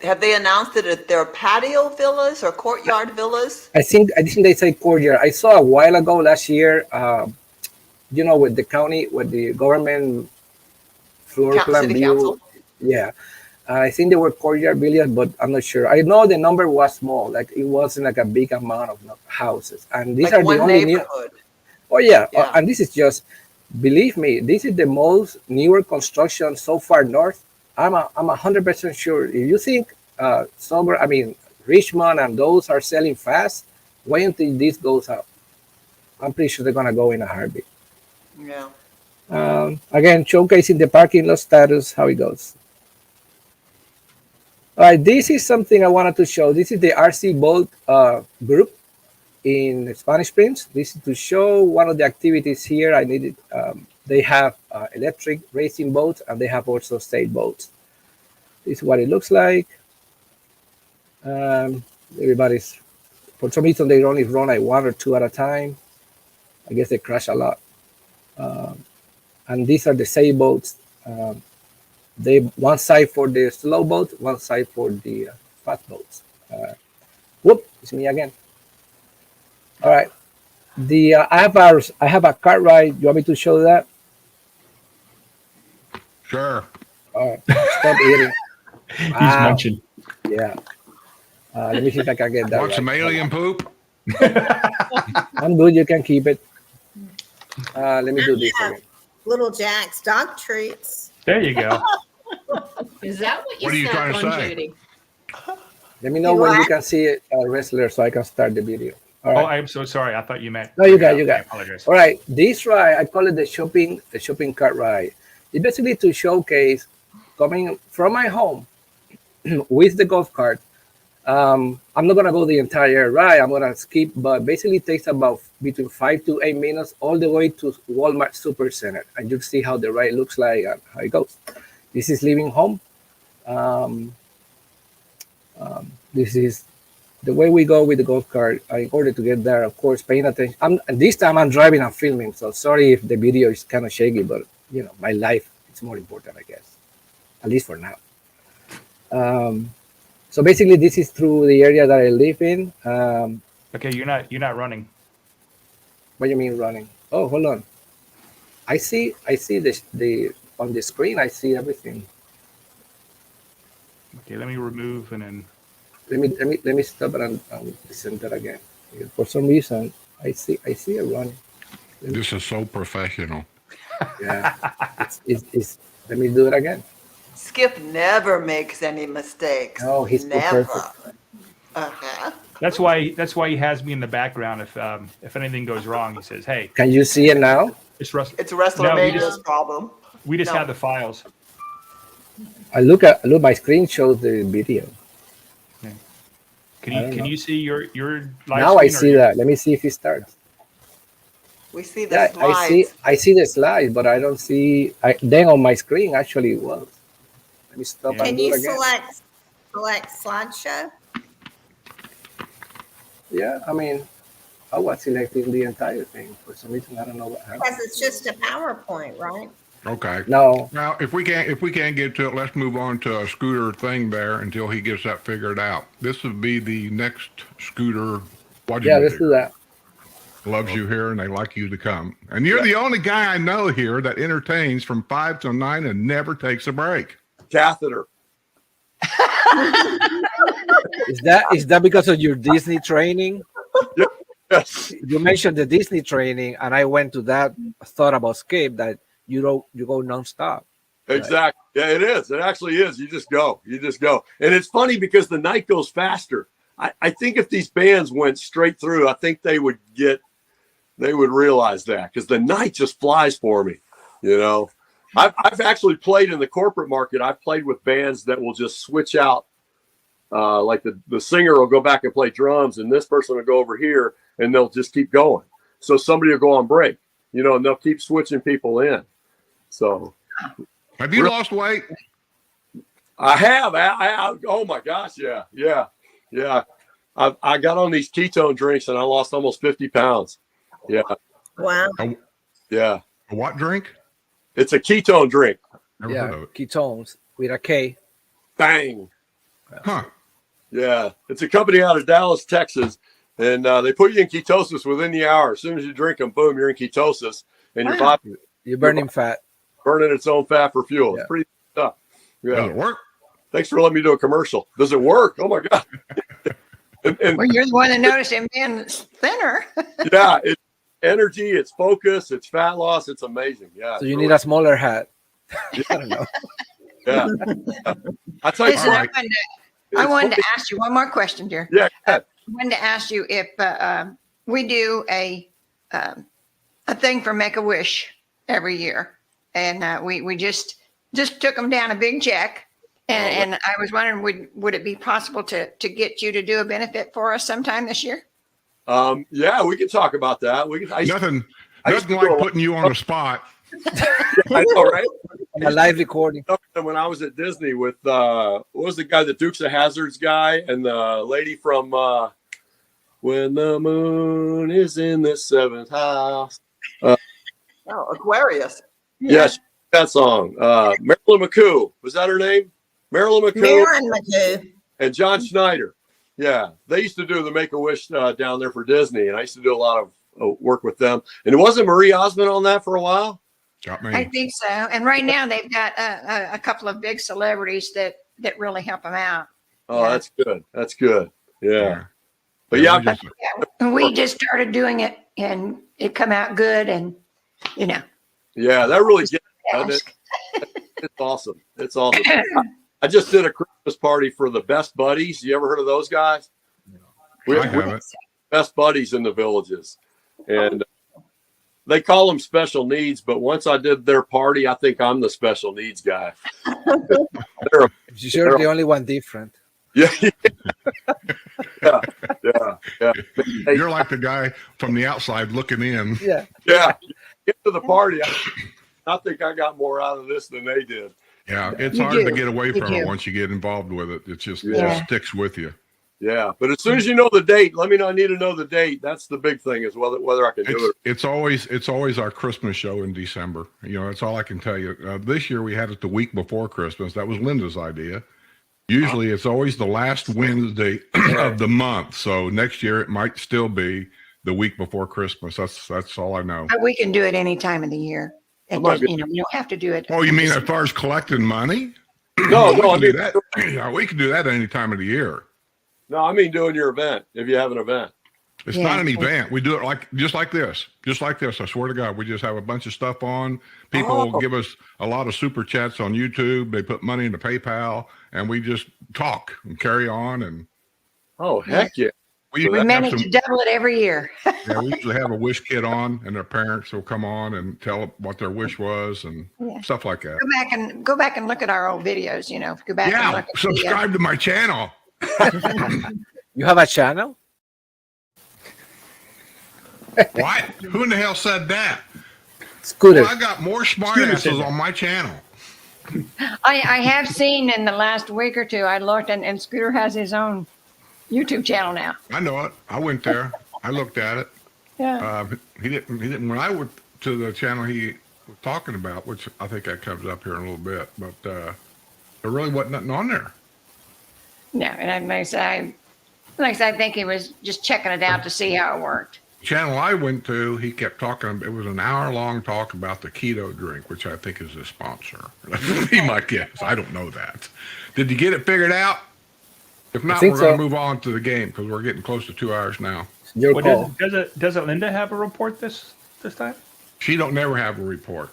have they announced it at their patio villas or courtyard villas? I think they say courtyard. I saw a while ago last year, with the county, with the government floor plan City view. Council. Yeah. I think they were courtyard villas, but I'm not sure. I know the number was small, like it wasn't like a big amount of houses. And these are the only new. Oh yeah. And this is just, believe me, this is the most newer construction so far north. I'm 100% sure. If you think Richmond and those are selling fast, wait until this goes up. I'm pretty sure they're gonna go in a heartbeat. Yeah. Again, showcasing the parking lot status, how it goes. All right, this is something I wanted to show. This is the RC boat group in Spanish Springs. This is to show one of the activities here. I needed. They have electric racing boats and they have also sailboats. This is what it looks like. Everybody's, for some reason, they only run like one or two at a time. I guess they crash a lot. And these are the sailboats. They one side for the slow boat, one side for the fast boats. Whoop! It's me again. All right. I have a cart ride. You want me to show that? Sure. All right. Stop eating. He's munching. Yeah. Let me see if I can get that. Want some alien poop? I'm good. You can keep it. Let me do this again. Little Jack's dog treats. There you go. Is that what What are you trying to say? Judy? Let me know when you can see it, wrestler, so I can start the video. All right. Oh, I'm so sorry. I thought you meant. No, you got. I apologize. All right. This ride, I call it the shopping cart ride. It's basically to showcase coming from my home with the golf cart. I'm not gonna go the entire ride. I'm gonna skip, but basically it takes about between 5 to 8 minutes all the way to Walmart Supercenter, and you'll see how the ride looks like and how it goes. This is leaving home. This is the way we go with the golf cart. In order to get there, of course, paying attention. And this time I'm driving and filming, so sorry if the video is kind of shaky, but my life is more important, I guess, at least for now. So basically, this is through the area that I live in. Okay, you're not running. What do you mean running? Oh, hold on. I see the on the screen. I see everything. Okay, let me remove and then. Let me stop it and center again. For some reason, I see it running. This is so professional. Yeah, it's. Let me do it again. Skip never makes any mistakes. No, he's never. perfect. Uh-huh. That's why he has me in the background. If anything goes wrong, he says, "Hey." Can you see it now? It's WrestleMania's problem. We just have the files. I look. My screen shows the video. Okay. Can you see your live now? I screen see that. Let me see if it starts. We see the slides. I see the slides, but I don't see. Then on my screen, actually, it was. Let me stop. Can you select slideshow? Yeah, I mean, I was selecting the entire thing for some reason. I don't know what happened. Because it's just a PowerPoint, right? Okay. No. Now, if we can't get to it, let's move on to a scooter thing there until he gets that figured out. This would be the next scooter. Yeah, let's do that. Loves you here, and they like you to come. And you're the only guy I know here that entertains from 5 till 9 and never takes a break. Catheter. Is that because of your Disney training? Yes. You mentioned the Disney training, and I went to that thought about Skip that you go nonstop. Exactly. Yeah, it is. It actually is. You just go. And it's funny because the night goes faster. I think if these bands went straight through, I think they would realize that, because the night just flies for me. I've actually played in the corporate market. I've played with bands that will just switch out. Like the singer will go back and play drums, and this person will go over here, and they'll just keep going. So somebody will go on break, and they'll keep switching people in. So, have you lost weight? I have. Oh my gosh, yeah. I got on these ketone drinks, and I lost almost 50 pounds. Yeah. Wow. Yeah. A what drink? It's a ketone drink. Never heard of it. Ketones with a K. Bang. Huh. Yeah. It's a company out of Dallas, Texas. And they put you in ketosis within the hour. As soon as you drink them, boom, you're in ketosis. And your body, you're burning fat. Burning its own fat for fuel. It's pretty tough. Yeah. Does it work? Thanks for letting me do a commercial. Does it work? Oh my God. Well, you're the one that noticed him being thinner. Yeah. It's energy, it's focus, it's fat loss. It's amazing. Yeah. So you need a smaller hat. I don't know. Yeah. I tell you, Listen, I wanted to ask you one more question, dear. Yeah. I wanted to ask you if we do a thing for Make-A-Wish every year, and we just took them down a big check, and I was wondering, would it be possible to get you to do a benefit for us sometime this year? Yeah, we can talk about that. Nothing like putting you on the spot. I know, right? A live recording. When I was at Disney with what was the guy, the Dukes of Hazzards guy, and the lady from When the Moon is in the Seventh House. Aquarius. Yes, that song. Marilyn McCoo, was that her name? Marilyn McCoo. And John Schneider. Yeah, they used to do the Make-A-Wish down there for Disney, and I used to do a lot of work with them. And it wasn't Marie Osmond on that for a while? I think so. And right now they've got a couple of big celebrities that really help them out. Oh, that's good. That's good. Yeah. But we just started doing it, and it come out good, and Yeah, that really gets it. It's awesome. It's awesome. I just did a Christmas party for the Best Buddies. You ever heard of those guys? I haven't. best buddies in the villages, and they call them special needs. But once I did their party, I think I'm the special needs guy. You're the only one different. Yeah. You're like the guy from the outside looking in. Yeah. Get to the party. I think I got more out of this than they did. Yeah, it's hard to get away from it once you get involved with it. It just sticks with you. Yeah, but as soon as you know the date, let me know. I need to know the date. That's the big thing, is whether I can do it. It's always our Christmas show in December. You know, that's all I can tell you. This year we had it the week before Christmas. That was Linda's idea. Usually it's always the last Wednesday of the month. So next year it might still be the week before Christmas. That's all I know. But we can do it any time of the year. You know, we don't have to do it. Oh, you mean as far as collecting money? No, we can do that. Yeah, we can do that any time of the year. No, I mean doing your event, if you have an event. It's not an event. We do it just like this. I swear to God, we just have a bunch of stuff on. People give us a lot of super chats on YouTube. They put money into PayPal, and we just talk and carry on. And heck yeah! We manage to double it every year. Yeah, we usually have a wish kit on, and their parents will come on and tell what their wish was and stuff like that. Go back and look at our old videos. You know, go back and look at subscribe to my channel. You have a channel? What? Who in the hell said that? Scooter. Well, I got more smartasses on my channel. I have seen in the last week or two, I looked, and Scooter has his own YouTube channel now. I know it. I went there. I looked at it. Yeah. He didn't. When I went to the channel he was talking about, which I think that comes up here in a little bit, but there really wasn't nothing on there. No, and like I think he was just checking it out to see how it worked. Channel I went to, he kept talking. It was an hour-long talk about the keto drink, which I think is a sponsor. That'd be my guess. I don't know that. Did you get it figured out? If not, we're going to move on to the game because we're getting close to 2 hours now. Doesn't Linda have a report this time? She don't never have a report.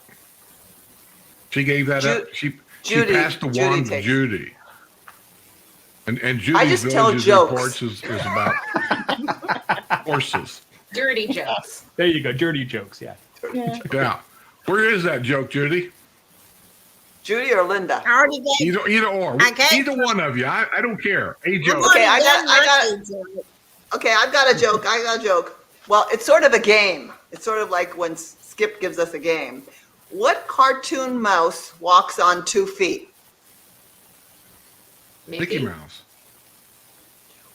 She gave that up. She passed the wand to Judy. And Judy's Village's reports is about horses. Dirty jokes. There you go. Dirty jokes. Yeah. Where is that joke, Judy? Judy or Linda? Either or. Either one of you. I don't care. A joke. Okay, I've got a joke. Well, it's sort of a game. It's sort of like when Skip gives us a game. What cartoon mouse walks on 2 feet? Mickey Mouse.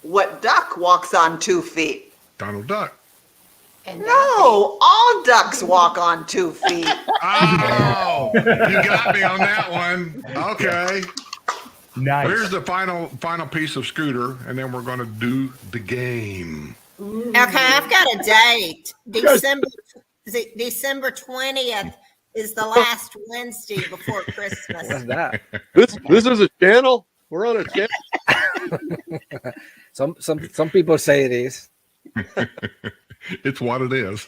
What duck walks on 2 feet? Donald Duck. No, all ducks walk on 2 feet. Oh, you got me on that one. Okay. Nice. Here's the final piece of Scooter, and then we're going to do the game. Okay, I've got a date. December 20th is the last Wednesday before Christmas. What's that? This is a channel? We're on a channel. Some people say it is. It's what it is.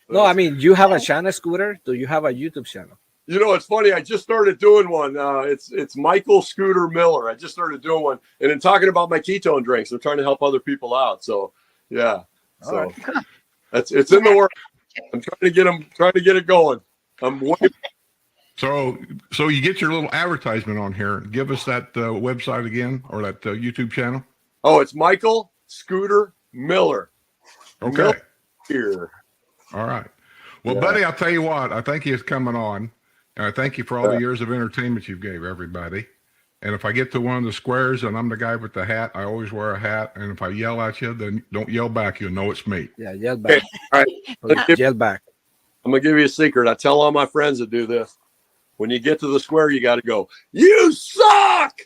No, I mean, you have a channel, Scooter? Do you have a YouTube channel? You know, it's funny. I just started doing one. It's Michael Scooter Miller. I just started doing one, and in talking about my ketone drinks, I'm trying to help other people out. So, yeah. So it's in the works. I'm trying to get it going. I'm waiting. So you get your little advertisement on here. Give us that website again, or that YouTube channel. Oh, it's Michael Scooter Miller. Okay. Miller here. All right. Well, buddy, I'll tell you what. I thank you for coming on. And I thank you for all the years of entertainment you gave everybody. And if I get to one of the squares and I'm the guy with the hat, I always wear a hat. And if I yell at you, then don't yell back. You'll know it's me. Yeah, yell back. All right. Yell back. I'm going to give you a secret. I tell all my friends that do this. When you get to the square, you got to go, "You suck!"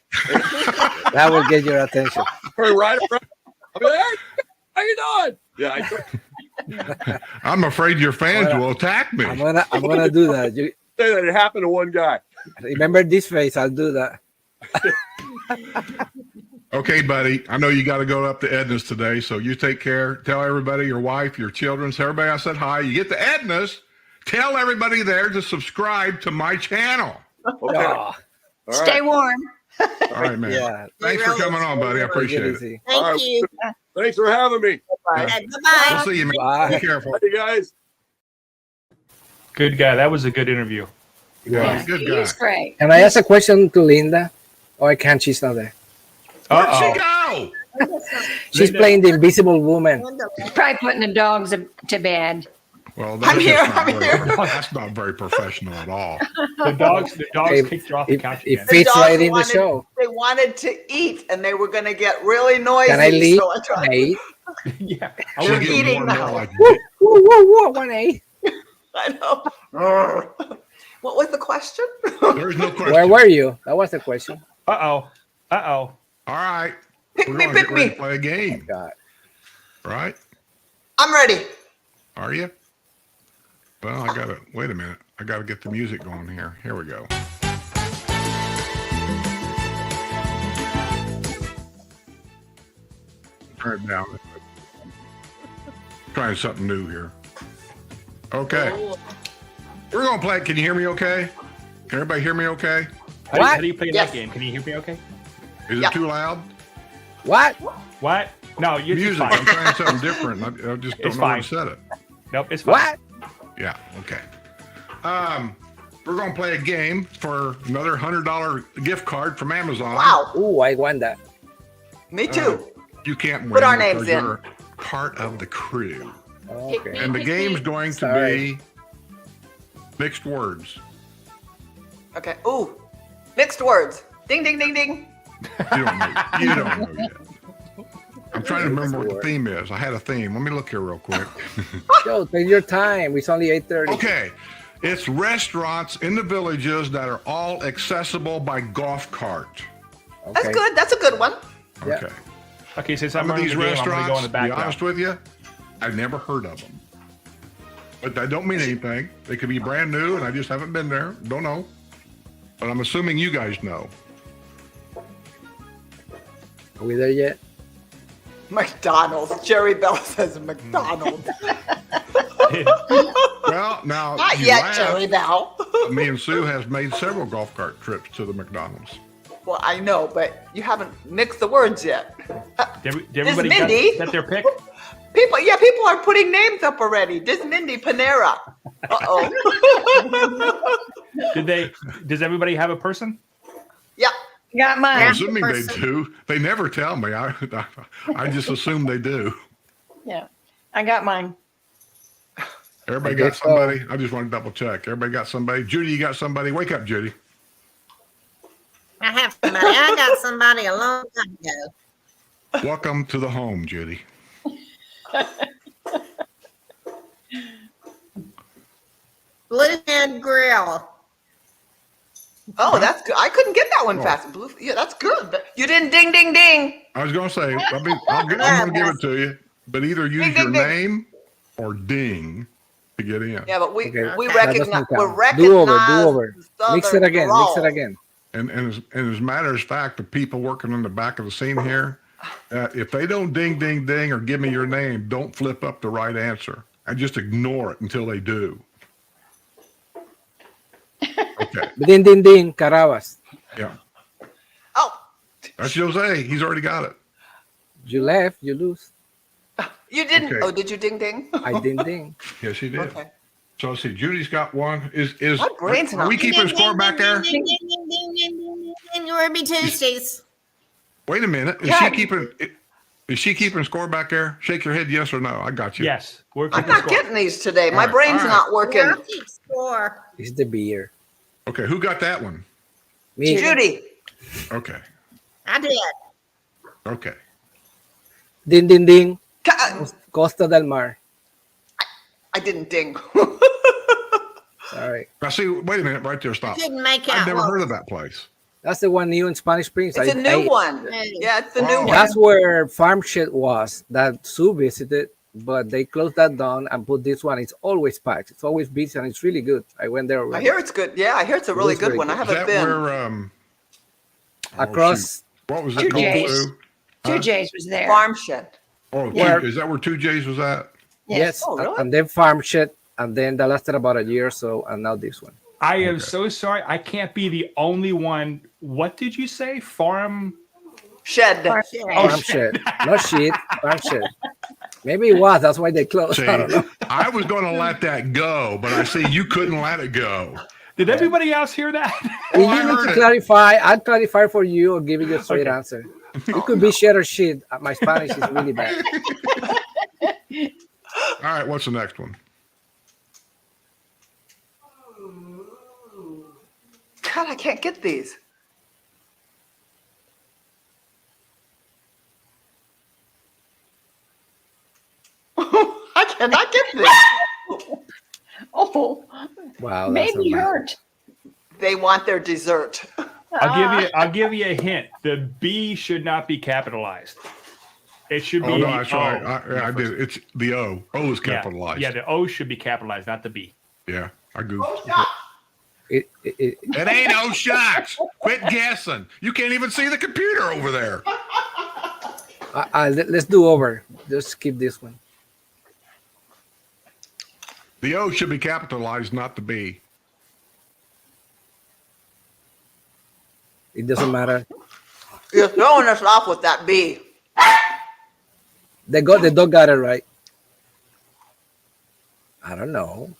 That will get your attention. Right around. I'm like, "Hey, how you doing?" Yeah, I'm afraid your fans will attack me. I'm gonna do that. Say that it happened to one guy. Remember this face? I'll do that. Okay, buddy. I know you got to go up to Edna's today, so you take care. Tell everybody, your wife, your children, tell everybody I said hi. You get to Edna's. Tell everybody there to subscribe to my channel. Okay. Oh. Stay warm. All right, man. Yeah. Thanks for coming on, buddy. I appreciate it. Thank you. Thanks for having me. Bye-bye. We'll see you, man. Bye. Be careful. Hey, guys. Good guy. That was a good interview. Yeah, good guy. He's great. Can I ask a question to Linda? Or I can't? She's not there. Where'd she Uh-oh. go? She's Linda. playing the Invisible Woman. He's probably putting the dogs to bed. Well, I'm here, just not I'm very- here. That's not very professional at all. The dogs If- kicked her off the couch It again. fits dogs right in the wanted- show. They wanted to eat and they were going to get really noisy. Can I leave? So I tried. Hey. Yeah. I She's would- getting eating more and more now. like Woo, woo, woo, 1A. I know. What was the question? there's no question. Where were you? That was the question. Uh-oh. Uh-oh. All right. Pick We're me, gonna pick get ready me. to play a game, God. right? I'm ready. Are you? Well, I gotta wait a minute. I gotta get the music going here. Here we go. Turn it down. Trying something new here. Okay. We're gonna play. Can you hear me okay? Can everybody hear me okay? How do you play Yes. that game? Can you hear me okay? Is Yeah. it too loud? What? What? No, you're just Music. I'm fine. trying something different. I just don't It's know where fine. to set it. Nope, it's fine. What? Yeah, okay. We're gonna play a game for another $100 gift card from Amazon. Wow. Ooh, I won that. Me too. You can't win. Put our because names in. You're part of the crew. Okay. And the game's going to Sorry. be mixed words. Okay. Ooh. Mixed words. Ding, ding, ding, ding. You don't know, you don't know yet. I'm trying to remember what the theme is. I had a theme. Let me look here real quick. Joe, take your time. It's only 8:30. Okay. It's restaurants in the villages that are all accessible by golf cart. That's good. That's a good one. Yeah. Okay. Okay, since Some I'm of running these the game, I'm going to restaurants, go in the to be background. honest with you, I've never heard of them. But that don't mean anything. They could be brand new, and I just haven't been there. Don't know. But I'm assuming you guys know. Are we there yet? McDonald's. Jerry Bell says McDonald's. Well, now Not you yet, laugh. Jerry Bell. Me and Sue has made several golf cart trips to the McDonald's. Well, I know, but you haven't mixed the words yet. Did everybody Mindy. got their pick? People are putting names up already. This Mindy Panera. Uh-oh. Does everybody have a person? Yeah. Got I'm mine. assuming they do. They never tell me. I just assume they do. Yeah, I got mine. Everybody I got guess so. somebody? I just want to double check. Everybody got somebody? Judy, you got somebody? Wake up, Judy. I have somebody. I got somebody a long time ago. Welcome to the home, Judy. Blue Hand Grill. Oh, that's good. I couldn't get that one Oh. fast. Blue, yeah, that's good. You didn't ding, ding, ding. I was going to say, I'm going to give it to you, but either use Ding, your ding, ding. name or ding to get in. Yeah, but we Okay. we That recognize doesn't we count. recognize Do over. the Mix it Southern again. drawl. Mix it again. And as a matter of fact, the people working in the back of the scene here, if they don't ding, ding, ding, or give me your name, don't flip up the right answer. I just ignore it until they do. Okay. Ding, ding, ding. Carabas. Yeah. Oh, That's Jose. He's already got it. You left. You lose. you didn't. Okay. Oh, did you ding, ding? I ding, ding. Yes, he did. Okay. So let's see. Judy's got one. Is My brain's are not- we keeping score back there? Ding, ding, ding, ding, ding, ding, ding. Ruby Tuesdays. Wait a minute. Is she keeping score back there? Shake your head, yes or no. I got you. Yes. We're I'm keeping not score. getting these today. My All right, brain's all right. not working. I'll keep score. It's the beer. Okay, who got that one? Me. Judy. Okay. I did. Okay. Ding, ding, ding. Ca- Costa del Mar. I didn't ding. Sorry. Now see, wait a minute, right there, stop. Didn't make out. I've never what heard of was that place. That's the one new in Spanish Springs. It's a new one. Yeah, it's the new Oh. one. That's where Farm Shed was that Sue visited, but they closed that down and put this one. It's always packed. It's always busy and it's really good. I went there I already. hear it's good. Yeah, I hear it's a really is good very one. I good. Is haven't that been. where Across. what was Two it called? J's. Sue? Two Huh? J's was there. Farm shed. Oh, Yeah. is that where 2J's was at? Yes. Oh, really? And then Farm Shed. And then that lasted about a year or so. And now this one. I am Okay. so sorry. I can't be the only one. What did you say? Farm Shed. Farm shed. Not shit. Farm shed. Maybe it was. That's why they closed. See, I don't know. I was going to let that go, but I see you couldn't let it go. Did everybody else hear that? Oh, If I you need heard to it. clarify, I'll clarify for you or give you the straight Okay. answer. It could be shit or shit. My Spanish is really bad. All right, what's the next one? God, I can't get these. I cannot get these. Oh, Wow. That's maybe not bad. hurt. They want their dessert. I'll give you a hint. The B should not be capitalized. It should be Oh, no, the that's O. right. I did. It's the O. O is capitalized. Yeah, the O should be capitalized, not the B. Yeah, I goofed. It, It ain't no shots. Quit guessing. You can't even see the computer over there. let's do over. Just skip this one. The O should be capitalized, not the B. It doesn't matter. You're throwing us off with that B. The dog got it right. I don't know.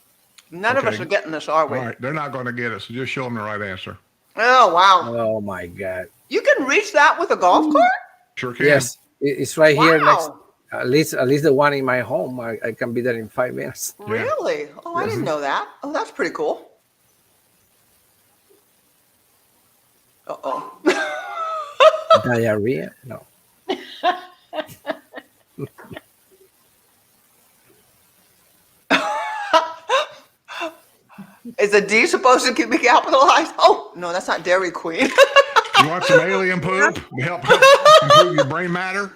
None of us Okay. are getting this, are All we? right, they're not going to get it, so just show them the right answer. Oh, wow. Oh my God. You can reach that with a golf cart? Sure can. Yes, it's right here next. Wow. At least the one in my home. I can be there in 5 minutes. Really? Oh, I didn't know that. Oh, that's pretty cool. Uh-oh. Diarrhea? No. Is a D supposed to be capitalized? Oh, no, that's not Dairy Queen. You want some alien poop to help improve your brain matter?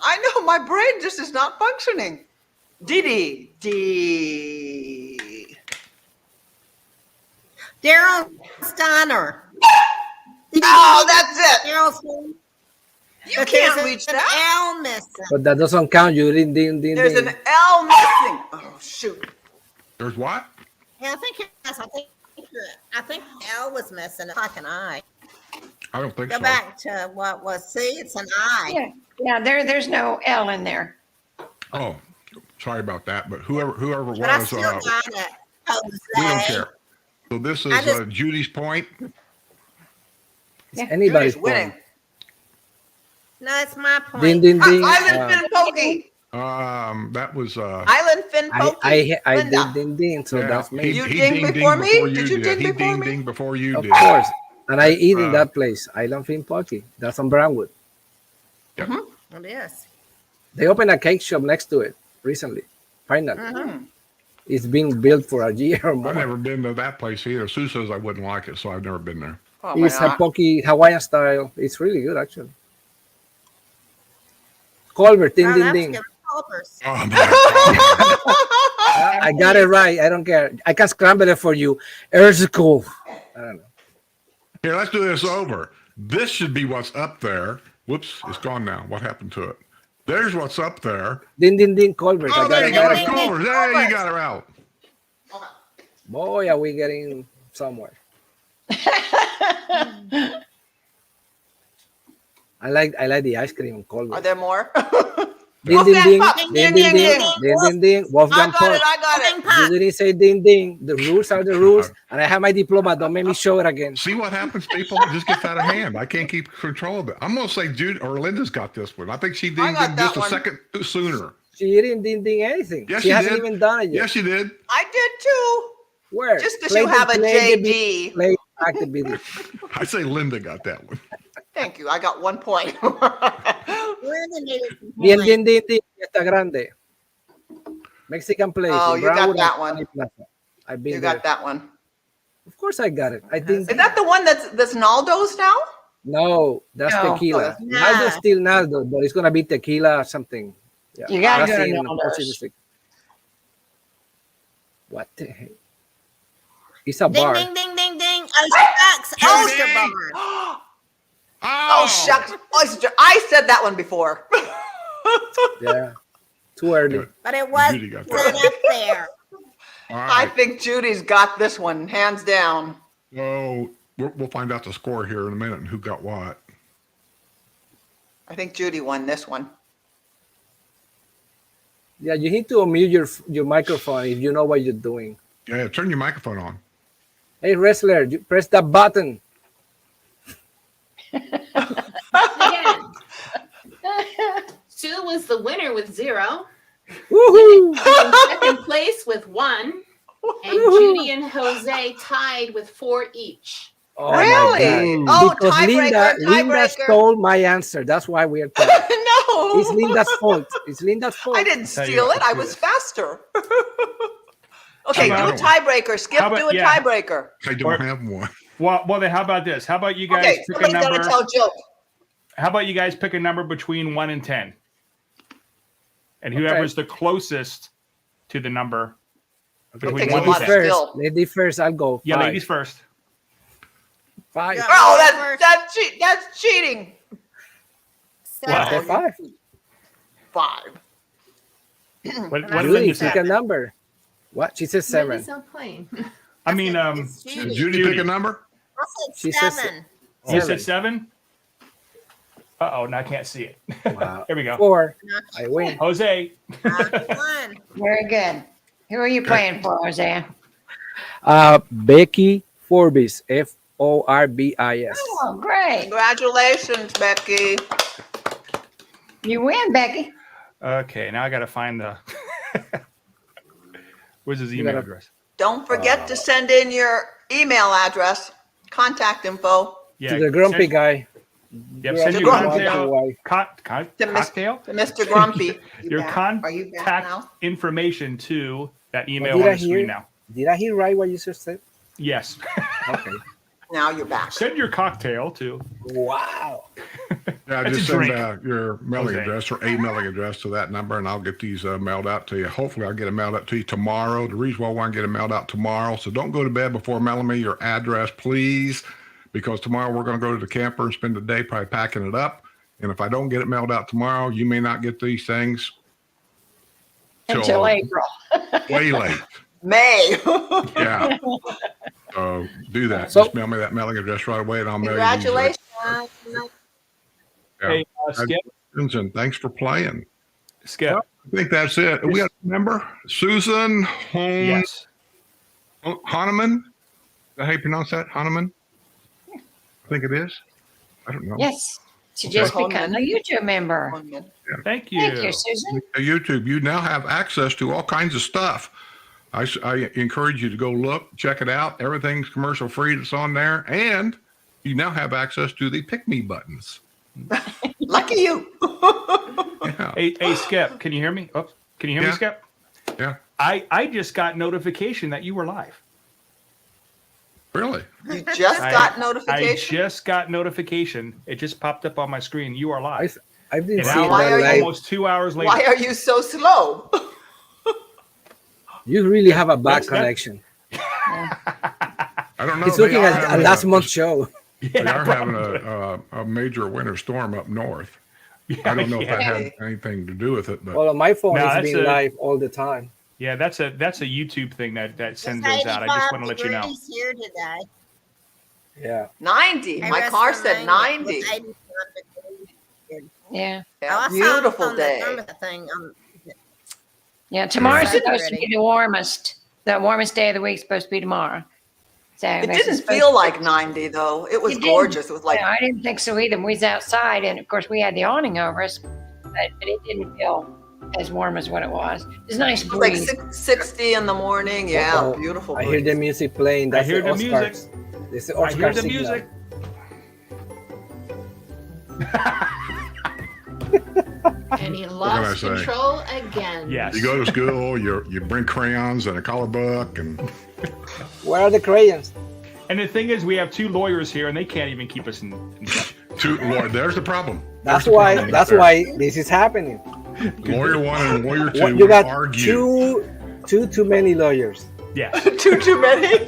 I know, my brain just is not functioning. D. Daryl Steiner. Oh, that's it. Daryl Steiner. You can't reach an that. L missing. But that doesn't count. You didn't. There's an L missing. Oh, shoot. There's what? Yeah, I think yes. I think L was missing. It's like an I. I don't think Go so. back to what was C. It's an I. Yeah. There's no L in there. Oh, sorry about that. But whoever But I was, still got it. we don't Jose. care. So this I is just- Judy's point. It's anybody's Judy's winning. point. No, it's my point. Ding ding ding. Island Fin Pokey. That was Island Fin Pokey. I Linda. ding. So yeah, that's me. You dinged before me? Did you ding He before me? ding before you Of did. course. And I eat in that place. Island Fin Pocky. That's on Brownwood. Yep. It is. They opened a cake shop next to it recently. Finally. It's been built for a year or more. I've never been to that place either. Sue says I wouldn't like it, so I've never been there. Oh, my It's a God. Pocky Hawaiian style. It's really good, actually. Colbert, ding, Oh, ding, that's ding. good. Culvers. Oh my God. I got it right. I don't care. I can scramble it for you. Erzicle. I don't know. Here, let's do this over. This should be what's up there. Whoops, it's gone now. What happened to it? There's what's up there. Ding, ding, ding, Colbert. Oh, I got there it you go. right. It's Culver's. There you got her out. Boy, are we getting somewhere. I like the ice cream on Are Colbert. there more? Ding, ding, ding, Wolfgang ding, Puck. ding, ding, Ding, ding, ding, ding. I Wolfgang got it. Puck. I got it. You didn't say ding, ding. The rules are the rules, and I have my diploma. Don't make me show it again. See what happens, people? It just gets out of hand. I can't keep control of it. I'm going to say Jude or Linda's got this one. I think she dinged got it that just a one. second sooner. She didn't ding anything. Yes, she she hasn't did. even done it yet. Yes, she did. I did too. Where? Just 'cause Play you have a play the JD. Play back the video. I say Linda got that one. Thank you. I got 1 point. Linda needed some Ding, points. ding, ding, ding. Está grande. Mexican place. Oh, in you got Brownwood that and one. Sunny Plaza. I've been You there. got that one. Of course, I got it. I think Is that the one that's Naldo's now? no, that's No. tequila. Oh, Naldo's still Naldo, but it's gonna be tequila or something. Yeah. You gotta That's go to in Naldo's. Port District. What the heck? It's a Ding, bar. ding, ding, ding, ding. Oh, shucks. Oyster ding. bar. Oh, shucks. Oyster. I said that one before. Yeah. Too early. But it was Judy got set that. up there. All I right. think Judy's got this one, hands down. So we'll find out the score here in a minute and who got what. I think Judy won this one. Yeah, you need to unmute your microphone if you know what you're doing. Yeah, turn your microphone on. Hey, wrestler, you press that button. Again, Sue was the winner with 0. Woohoo! In second place with 1. And Judy and Jose tied with 4 each. Oh, my Really? God. Oh, Because tiebreaker, Linda tiebreaker. stole my answer. That's why we're tied. No. It's Linda's fault. It's Linda's fault. I didn't tell you steal what, it. I let's do was this. faster. Okay, do How a about- tiebreaker. Skip, how about- do a yeah. tiebreaker. I don't have one. Well, then how about this? How about you guys Okay, pick a somebody's got number? to tell a joke. How about you guys pick a number between 1 and 10? And whoever's the closest to the number between takes 1 a and lot 10. of First, skill. lady first, I'll go. Yeah, 5. ladies first. 5. Yeah. Oh, that's cheating. I said 5. 5. What And I did Linda Judy, say? pick a number. What? She said 7. Linda's not playing. I mean, It's Did cheating. Judy pick a number? I She said says 7. you said 7? Uh-oh, now I can't see it. Wow. There we go. 4. I win. Jose. One. Very good. Who are you playing for, Jose? Becky Forbis. Forbis. Oh, great. Congratulations, Becky. You win, Becky. Okay, now I got to find the... Where's his email gotta- address? Don't forget to send in your email address, contact info Yeah, To the grumpy send, guy. Yep, You're send to your grumpy contact, guy. cocktail, To Miss- cocktail? to Mr. Grumpy. Your Are you back contact now? information to that email Did on I the screen hear? now. Did I hear right what you just said? Yes. Okay. Now you're back. Send your cocktail to... Wow. Yeah, That's just a send drink. your mailing Jose. address or a mailing address to that number, and I'll get these mailed out to you. Hopefully, I'll get them mailed out to you tomorrow. The reason why I want to get them mailed out tomorrow, so don't go to bed before mailing me your address, please, because tomorrow we're going to go to the camper and spend the day probably packing it up. And if I don't get it mailed out tomorrow, you may not get these things Until April. way late. May. Yeah. So do that. So- Just mail me that mailing address right away, and I'll mail you these. Congratulations. Yeah. Hey, Skip. And thanks for playing. Skip. I think that's it. We got a member, Susan Yes. Hahnemann. Is that how you pronounce that? Hahnemann? I think it is. I don't know. Yes. She just Okay. become a YouTube member. Thank you. Thank you, Susan. YouTube, you now have access to all kinds of stuff. I encourage you to go look, check it out. Everything's commercial free that's on there. And you now have access to the pick me buttons. Lucky you. Yeah. Hey, Skip, can you hear me? Oh, can you hear me, Yeah. Skip? Yeah. I just got notification that you were live. Really? You just got I notification. just got notification. It just popped up on my screen. You are live. I didn't And see now why that are you- live. almost 2 hours later. Why are you so slow? You really have a bad That's- that- connection. I don't know. It's They looking are at having last a- month's show. They are having a major winter storm up north. I don't know if that had anything to do with it, but Well, on my phone, No, it's that's been a- live all the time. Yeah, that's a YouTube thing that sends It's those out. I just 85 want to let you know. degrees here today. Yeah. 90. I My rest car my said mind, it 90. was 85 degrees. Yeah. Yeah, I saw beautiful on the day. thermostat thing, Yeah. Tomorrow's Yeah. supposed to be the warmest. The warmest day of the week is supposed to be tomorrow. So It this is didn't supposed feel to- like 90 though. It was It didn't. gorgeous. It was like No, I didn't think so either. We was outside, and of course we had the awning over us, but it didn't feel as warm as what it was. It's a nice like breeze. 60 in the morning. Yeah, Uh-oh. beautiful. I hear the breeze. music playing. That's hear the Oscars. music. It's the I Oscar hear the signal. music. And he can I lost say? control again. Yes. you go to school, you bring crayons and a color book, and Where are the crayons? And the thing is, we have 2 lawyers here, and they can't even keep us in check. Lord, there's the problem. That's There's the why. problem That's right why this is happening. there. Lawyer 1 and lawyer 2 What, you got argue. too many lawyers. Yeah. Too many.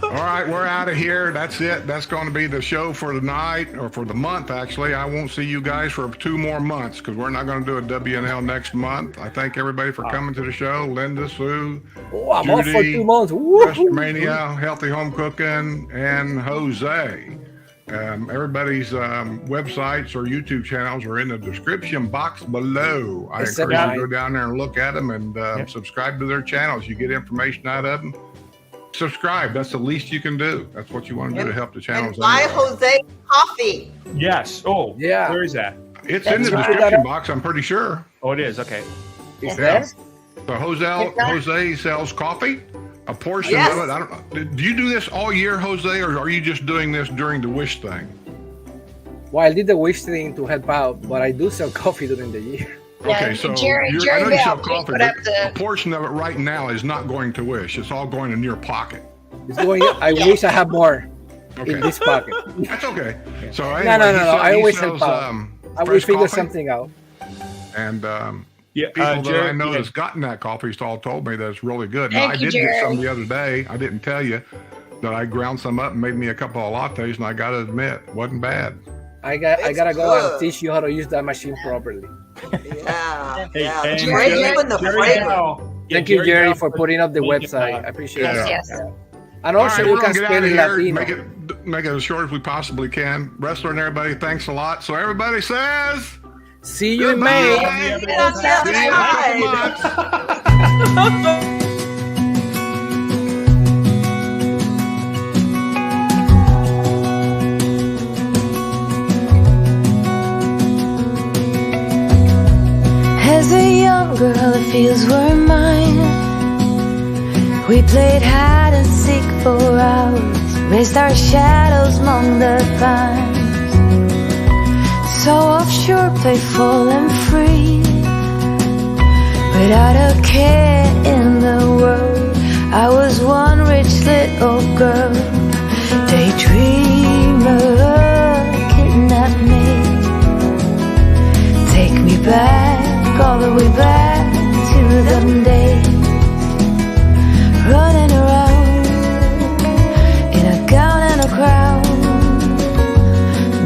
All right, we're out of here. That's it. That's going to be the show for the night, or for the month, actually. I won't see you guys for 2 more months because we're not going to do a WNL next month. I thank everybody for coming to the show. Linda, Sue, Oh, I'm off for Judy, 2 months. Woohoo. WrestleMania, Healthy Home Cooking, and Jose. Everybody's websites or YouTube channels are in the description box below. I Except encourage you mine. to go down there and look at them and subscribe to their channels. You get information out of them. Subscribe. That's the least you can do. That's what you want to do to help the channels. And buy anyway. Jose coffee. Yes. Oh, Yeah. Where is that? It's in the That's right. description box, I'm pretty sure. Oh, it is. Okay. Is Yeah. there? So Jose sells coffee. A portion Yes. of it. I don't know. Do you do this all year, Jose, or are you just doing this during the Wish thing? Well, I did the wish thing to help out, but I do sell coffee during the year. Yeah, Okay, so Jerry I know you Bell, sell he coffee, put but up the- a portion of it right now is not going to Wish. It's all going in your pocket. It's going. I wish I had more Okay. in this pocket. That's okay. So No, anyway, no, he no. sells- I he always sells, help out. I will fresh figure coffee, something out. And Yeah. people that Jerry, I know yeah. that's gotten that coffee all told me that it's really good. Now, Thank I you, did get Jerry. some the other day. I didn't tell you that I ground some up and made me a couple of lattes, and I got to admit, wasn't bad. I It's gotta go good. and teach you how to use that machine properly. Yeah. Hey, Yeah. and The flavor Jerry- and the Jerry flavor. Bell. Yeah, Thank you, Jerry, Bell for putting up the making, website. I appreciate Yeah. it. Yes. Yeah. And All also, right, you we're can gonna get spell out of it here. Latino. Make it as short as we possibly can. Wrestler and everybody, thanks a lot. So everybody says, See you in goodbye. May. See you on the other See you in a side. couple months. As a young girl, the fields were mine. We played hide and seek for hours, raised our shadows among the pines. So offshore, playful and free, without a care in the world. I was one rich little girl, daydreamer, kidnap me, take me back, all the way back to them days, running around in a gown and a crown,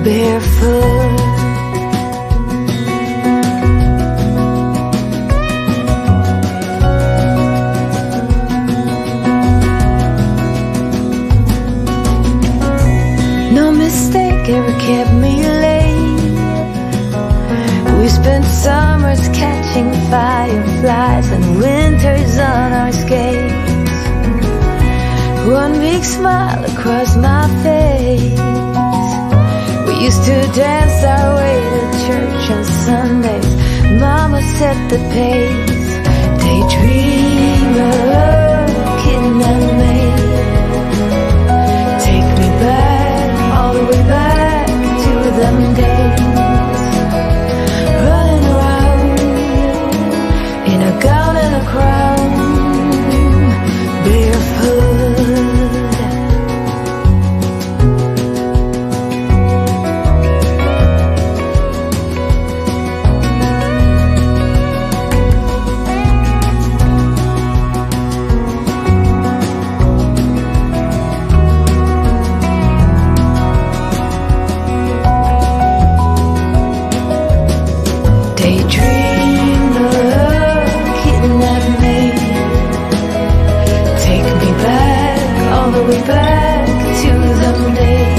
barefoot. No mistake ever kept me late. We spent summers catching fireflies and winters on our skates. One big smile across my face. We used to dance our way to church on Sundays. Mama set the pace. Daydreamer, kidnap me, take me back, all the way back to them days, running around in a gown and a crown, barefoot. Daydreamer, kidnap me, take me back, all the way back to them days.